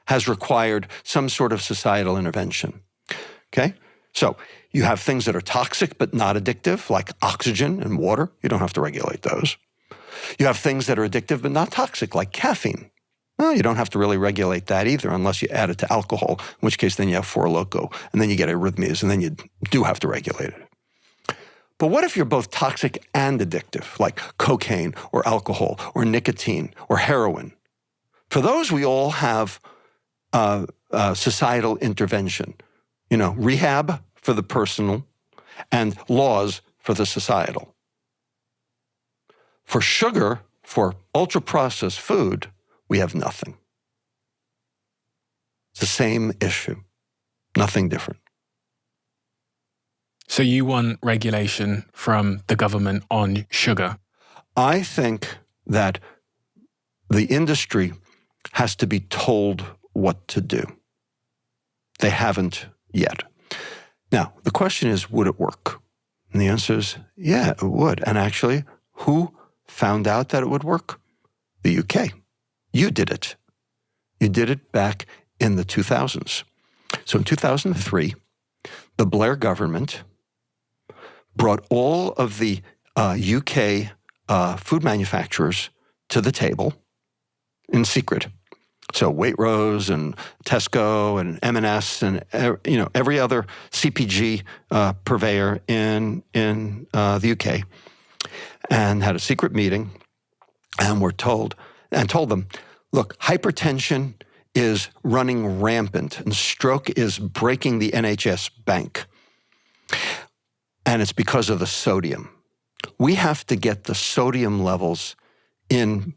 has required some sort of societal intervention. Okay? So you have things that are toxic but not addictive, like oxygen and water. You don't have to regulate those. You have things that are addictive but not toxic, like caffeine. Well, you don't have to really regulate that either unless you add it to alcohol, in which case then you have Four Loko, and then you get arrhythmias, and then you do have to regulate it. But what if you're both toxic and addictive, like cocaine or alcohol or nicotine or heroin? For those, we all have societal intervention, rehab for the personal and laws for the societal. For sugar, for ultra-processed food, we have nothing. It's the same issue, nothing different. So you want regulation from the government on sugar? I think that the industry has to be told what to do. They haven't yet. Now, the question is, would it work? And the answer is, yeah, it would. And actually, who found out that it would work? The UK. You did it. You did it back in the 2000s. So in 2003, the Blair government brought all of the UK food manufacturers to the table in secret. So Waitrose and Tesco and M&S and every other CPG purveyor in the UK, and had a secret meeting, and told them, look, hypertension is running rampant and stroke is breaking the NHS bank. And it's because of the sodium. We have to get the sodium levels in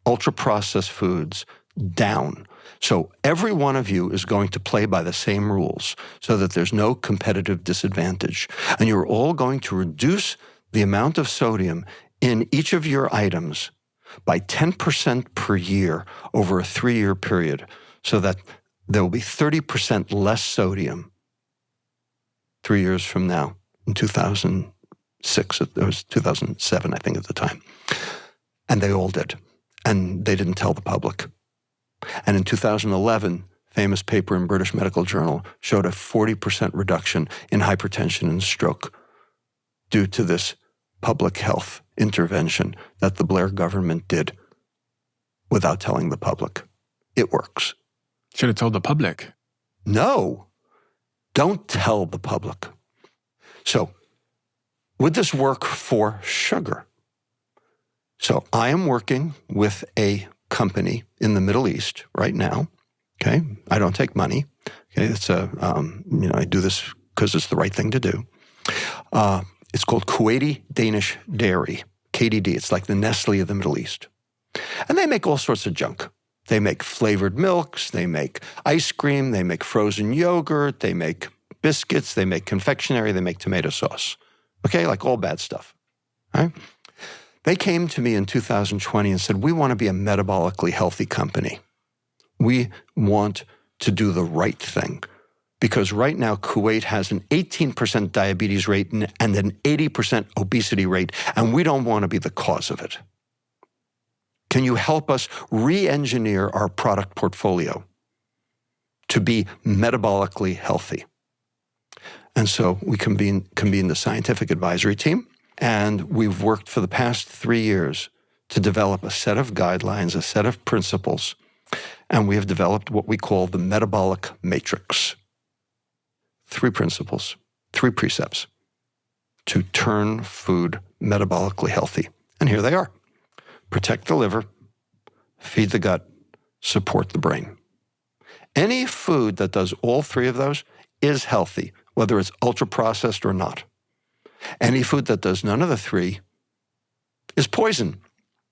ultra-processed foods down. So every one of you is going to play by the same rules so that there's no competitive disadvantage. And you're all going to reduce the amount of sodium in each of your items by 10% per year over a 3-year period, so that there will be 30% less sodium 3 years from now. In 2006, it was 2007, I think, at the time. And they all did. And they didn't tell the public. And in 2011, famous paper in British Medical Journal showed a 40% reduction in hypertension and stroke due to this public health intervention that the Blair government did without telling the public. It works. Should have told the public. No, don't tell the public. So, would this work for sugar? So, I am working with a company in the Middle East right now. Okay, I don't take money. Okay, it's I do this because it's the right thing to do. It's called Kuwaiti Danish Dairy, KDD. It's like the Nestle of the Middle East, and they make all sorts of junk. They make flavored milks. They make ice cream. They make frozen yogurt. They make biscuits, they make confectionery, they make tomato sauce. Okay, like all bad stuff. Right? They came to me in 2020 and said, we want to be a metabolically healthy company. We want to do the right thing. Because right now, Kuwait has an 18% diabetes rate and an 80% obesity rate, and we don't want to be the cause of it. Can you help us re-engineer our product portfolio to be metabolically healthy? And so we convened the scientific advisory team, and we've worked for the past 3 years to develop a set of guidelines, a set of principles, and we have developed what we call the metabolic matrix. 3 principles, 3 precepts to turn food metabolically healthy. And here they are. Protect the liver, feed the gut, support the brain. Any food that does all 3 of those is healthy, whether it's ultra-processed or not. Any food that does none of the 3 is poison,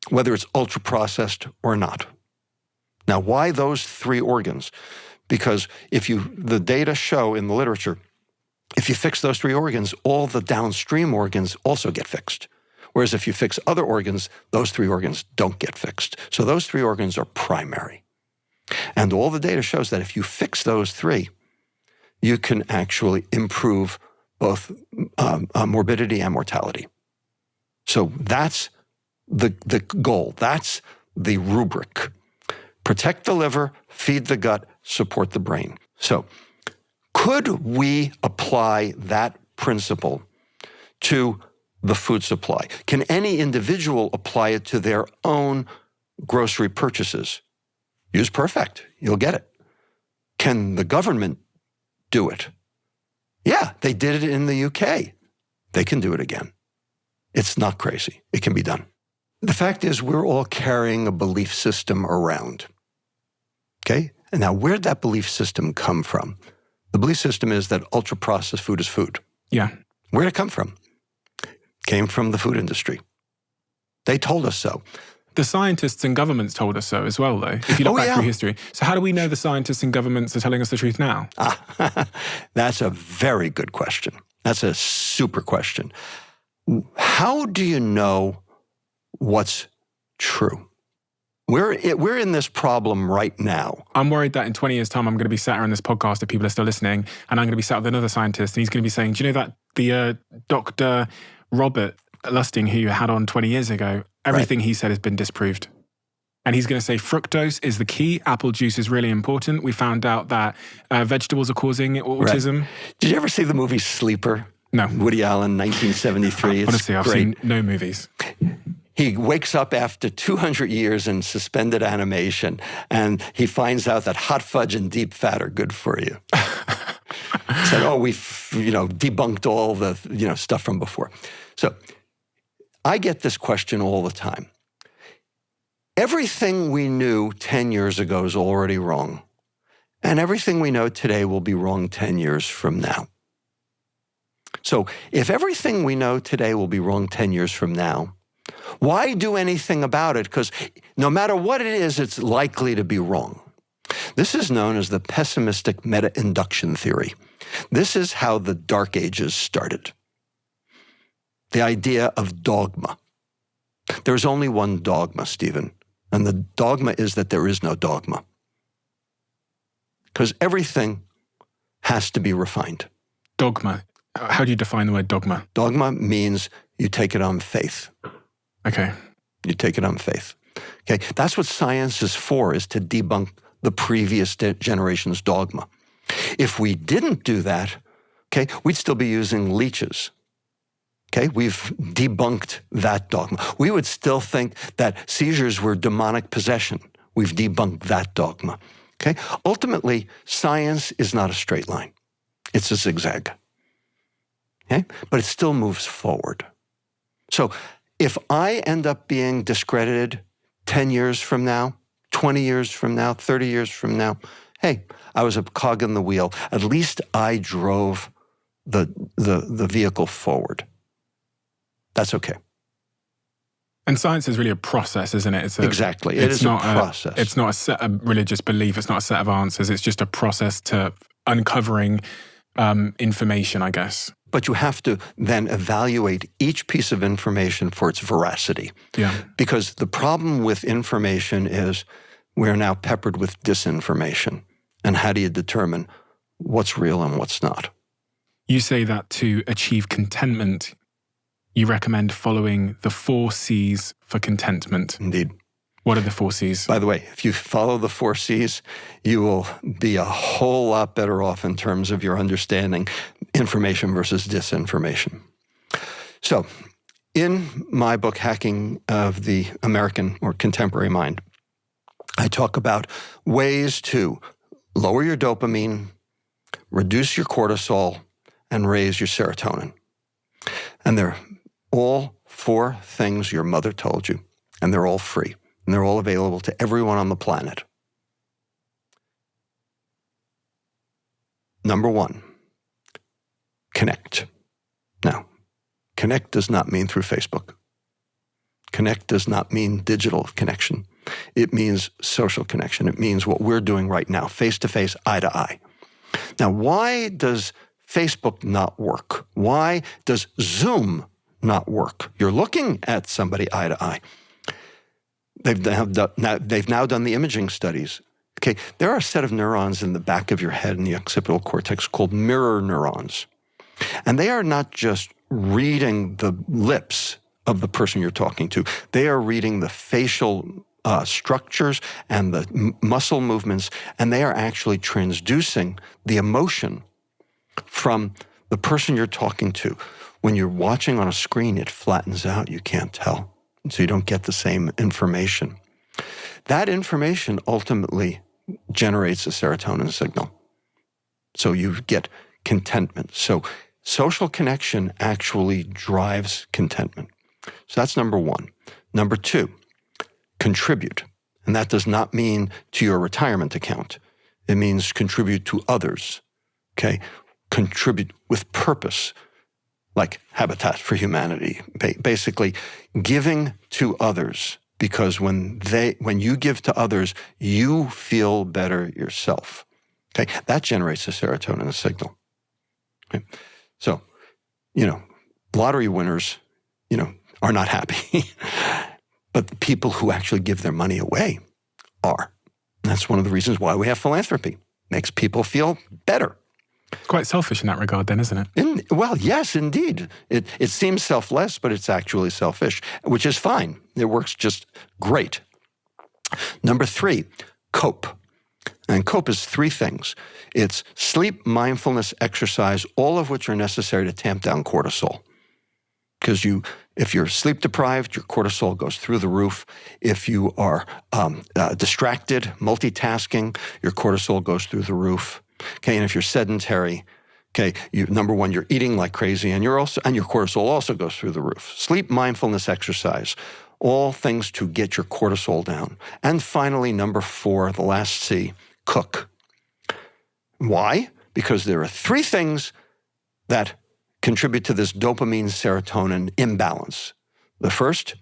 whether it's ultra-processed or not. Now, why those 3 organs? Because the data show in the literature, if you fix those 3 organs, all the downstream organs also get fixed. Whereas if you fix other organs, those 3 organs don't get fixed. So those 3 organs are primary. And all the data shows that if you fix those 3, you can actually improve both morbidity and mortality. So that's the goal. That's the rubric. Protect the liver, feed the gut, support the brain. So could we apply that principle to the food supply? Can any individual apply it to their own grocery purchases? Use Perfect. You'll get it. Can the government do it? Yeah, they did it in the UK. They can do it again. It's not crazy. It can be done. The fact is, we're all carrying a belief system around. Okay? And now where'd that belief system come from? The belief system is that ultra-processed food is food. Yeah. Where'd it come from? Came from the food industry. They told us so. The scientists and governments told us so as well, though, if you look back through history. So how do we know the scientists and governments are telling us the truth now? That's a very good question. That's a super question. How do you know what's true? We're in this problem right now. I'm worried that in 20 years' time, I'm going to be sat here on this podcast if people are still listening, and I'm going to be sat with another scientist, and he's going to be saying, do you know that the Dr. Robert Lustig, who you had on 20 years ago, everything he said has been disproved. And he's going to say fructose is the key. Apple juice is really important. We found out that vegetables are causing autism. Right. Did you ever see the movie Sleeper? No. Woody Allen, 1973. Honestly, I've seen no movies. He wakes up after 200 years in suspended animation, and he finds out that hot fudge and deep fat are good for you. Said, we've debunked all the stuff from before. So I get this question all the time. Everything we knew 10 years ago is already wrong, and everything we know today will be wrong 10 years from now. So if everything we know today will be wrong 10 years from now, why do anything about it? Because no matter what it is, it's likely to be wrong. This is known as the pessimistic meta-induction theory. This is how the Dark Ages started. The idea of dogma. There's only one dogma, Stephen, and the dogma is that there is no dogma. Because everything has to be refined. Dogma. How do you define the word dogma? Dogma means you take it on faith. Okay. You take it on faith. Okay, that's what science is for, is to debunk the previous generation's dogma. If we didn't do that, okay, we'd still be using leeches. Okay, we've debunked that dogma. We would still think that seizures were demonic possession. We've debunked that dogma. Okay, ultimately, science is not a straight line. It's a zigzag. Okay, but it still moves forward. So if I end up being discredited 10 years from now, 20 years from now, 30 years from now, hey, I was a cog in the wheel. At least I drove the vehicle forward. That's okay. And science is really a process, isn't it? Exactly. It is a process. It's not a set of religious belief. It's not a set of answers. It's just a process to uncovering information, I guess. But you have to then evaluate each piece of information for its veracity. Yeah. Because the problem with information is we're now peppered with disinformation. And how do you determine what's real and what's not? You say that to achieve contentment, you recommend following the 4 C's for contentment. Indeed. What are the 4 C's? By the way, if you follow the 4 C's, you will be a whole lot better off in terms of your understanding information versus disinformation. So, in my book, Hacking of the American or Contemporary Mind, I talk about ways to lower your dopamine, reduce your cortisol, and raise your serotonin. And they're all 4 things your mother told you, and they're all free. And they're all available to everyone on the planet. Number 1, connect. Now, connect does not mean through Facebook. Connect does not mean digital connection. It means social connection. It means what we're doing right now, face-to-face, eye-to-eye. Now, why does Facebook not work? Why does Zoom not work? You're looking at somebody eye-to-eye. They've now done the imaging studies. Okay, there are a set of neurons in the back of your head in the occipital cortex called mirror neurons. And they are not just reading the lips of the person you're talking to. They are reading the facial structures and the muscle movements, and they are actually transducing the emotion from the person you're talking to. When you're watching on a screen, it flattens out. You can't tell. So you don't get the same information. That information ultimately generates a serotonin signal. So you get contentment. So social connection actually drives contentment. So that's number 1. Number 2, contribute. And that does not mean to your retirement account. It means contribute to others, okay? Contribute with purpose, like Habitat for Humanity. Basically, giving to others, because when you give to others, you feel better yourself, okay? That generates a serotonin signal, okay? So, lottery winners, are not happy. But the people who actually give their money away are. And that's one of the reasons why we have philanthropy. Makes people feel better. Quite selfish in that regard then, isn't it? Well, yes, indeed. It seems selfless, but it's actually selfish, which is fine. It works just great. Number 3, cope. And cope is 3 things. It's sleep, mindfulness, exercise, all of which are necessary to tamp down cortisol. Because if you're sleep deprived, your cortisol goes through the roof. If you are distracted, multitasking, your cortisol goes through the roof. Okay, and if you're sedentary, okay, number 1, you're eating like crazy, and your cortisol also goes through the roof. Sleep, mindfulness, exercise, all things to get your cortisol down. And finally, number 4, the last C, cook. Why? Because there are 3 things that contribute to this dopamine serotonin imbalance. The first,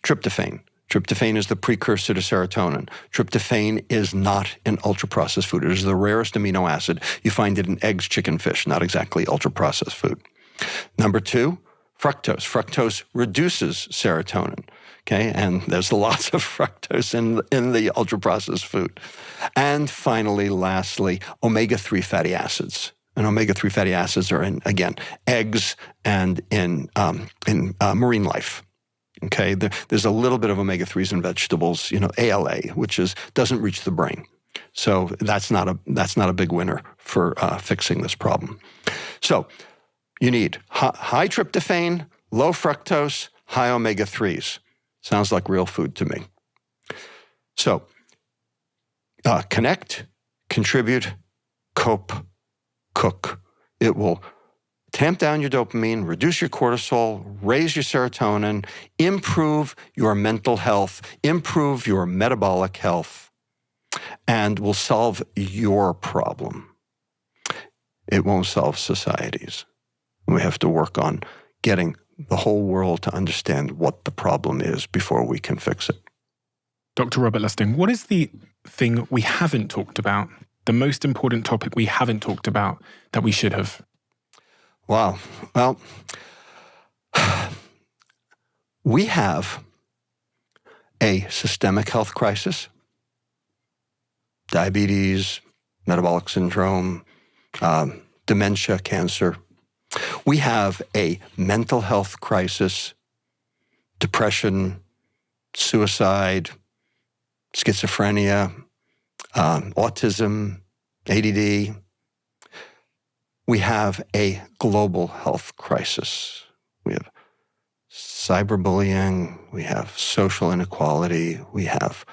tryptophan. Tryptophan is the precursor to serotonin. Tryptophan is not an ultra-processed food. It is the rarest amino acid. You find it in eggs, chicken, fish, not exactly ultra-processed food. Number 2, fructose. Fructose reduces serotonin, okay? And there's lots of fructose in the ultra-processed food. And finally, lastly, omega-3 fatty acids. And omega-3 fatty acids are in, again, eggs and in marine life. Okay, there's a little bit of omega-3s in vegetables, ALA, which doesn't reach the brain. So that's not a big winner for fixing this problem. So you need high tryptophan, low fructose, high omega-3s. Sounds like real food to me. So connect, contribute, cope, cook. It will tamp down your dopamine, reduce your cortisol, raise your serotonin, improve your mental health, improve your metabolic health, and will solve your problem. It won't solve society's. We have to work on getting the whole world to understand what the problem is before we can fix it. Dr. Robert Lustig, what is the thing we haven't talked about, the most important topic we haven't talked about that we should have? Wow. Well, we have a systemic health crisis, diabetes, metabolic syndrome, dementia, cancer. We have a mental health crisis, depression, suicide, schizophrenia, autism, ADD. We have a global health crisis. We have cyberbullying, we have social inequality, we have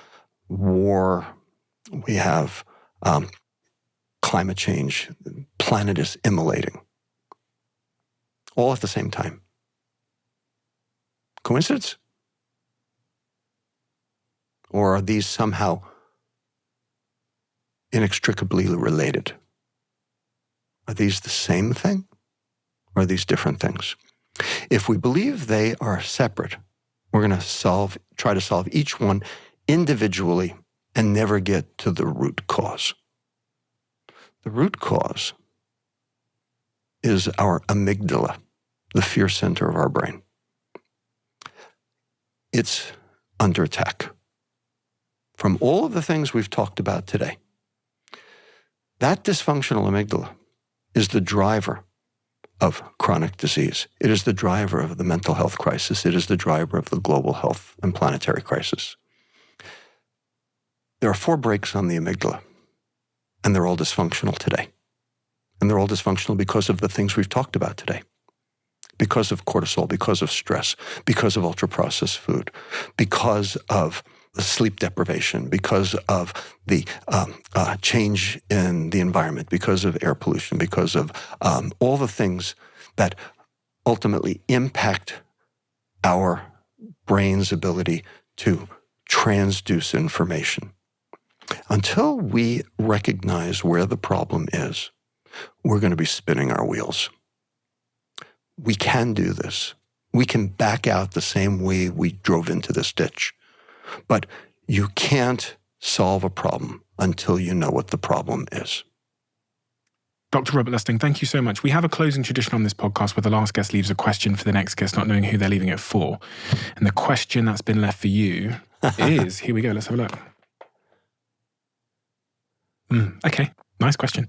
war, we have climate change. The planet is immolating. All at the same time. Coincidence? Or are these somehow inextricably related? Are these the same thing? Or are these different things? If we believe they are separate, we're going to try to solve each one individually and never get to the root cause. The root cause is our amygdala, the fear center of our brain. It's under attack. From all of the things we've talked about today, that dysfunctional amygdala is the driver of chronic disease. It is the driver of the mental health crisis. It is the driver of the global health and planetary crisis. There are 4 brakes on the amygdala, and they're all dysfunctional today. And they're all dysfunctional because of the things we've talked about today. Because of cortisol, because of stress, because of ultra-processed food, because of sleep deprivation, because of the change in the environment, because of air pollution, because of all the things that ultimately impact our brain's ability to transduce information. Until we recognize where the problem is, we're going to be spinning our wheels. We can do this. We can back out the same way we drove into this ditch. But you can't solve a problem until you know what the problem is. Dr. Robert Lustig, thank you so much. We have a closing tradition on this podcast where the last guest leaves a question for the next guest, not knowing who they're leaving it for. And the question that's been left for you is, here we go, let's have a look. Okay, nice question.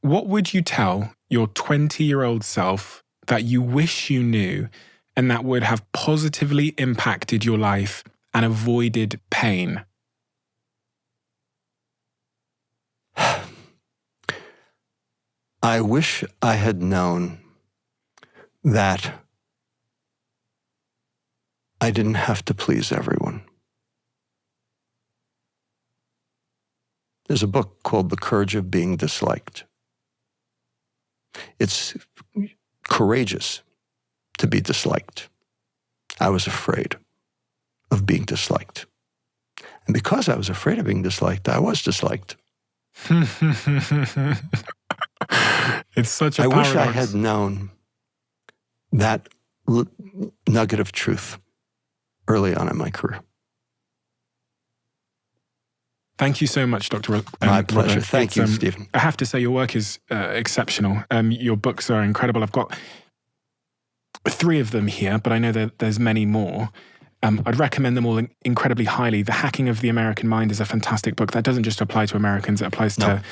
What would you tell your 20-year-old self that you wish you knew and that would have positively impacted your life and avoided pain? I wish I had known that I didn't have to please everyone. There's a book called The Courage of Being Disliked. It's courageous to be disliked. I was afraid of being disliked. And because I was afraid of being disliked, I was disliked. It's such a I paradox. wish I had known that nugget of truth early on in my career. Thank you so much, Dr. My pleasure. Thank you, Stephen. I have to say your work is exceptional. Your books are incredible. I've got 3 of them here, but I know that there's many more. I'd recommend them all incredibly highly. The Hacking of the American Mind is a fantastic book that doesn't just apply to Americans, it applies to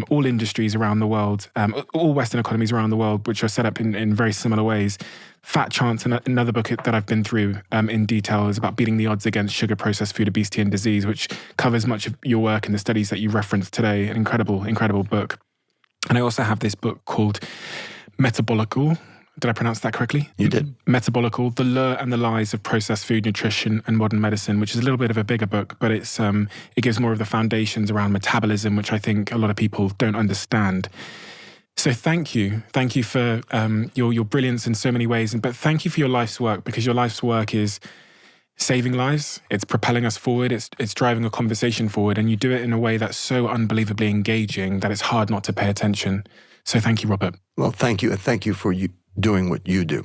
all industries around the world, all Western economies around the world, which are set up in very similar ways. Fat Chance, another book that I've been through in detail, is about beating the odds against sugar, processed food, obesity, and disease, which covers much of your work and the studies that you referenced today. An incredible, incredible book. And I also have this book called Metabolical. Did I pronounce that correctly? You did. Metabolical, The Lure and the Lies of Processed Food, Nutrition and Modern Medicine, which is a little bit of a bigger book, but it gives more of the foundations around metabolism, which I think a lot of people don't understand. So thank you. Thank you for your brilliance in so many ways, but thank you for your life's work, because your life's work is saving lives. It's propelling us forward. It's driving a conversation forward, and you do it in a way that's so unbelievably engaging that it's hard not to pay attention. So thank you, Robert. Well, thank you, and thank you for doing what you do.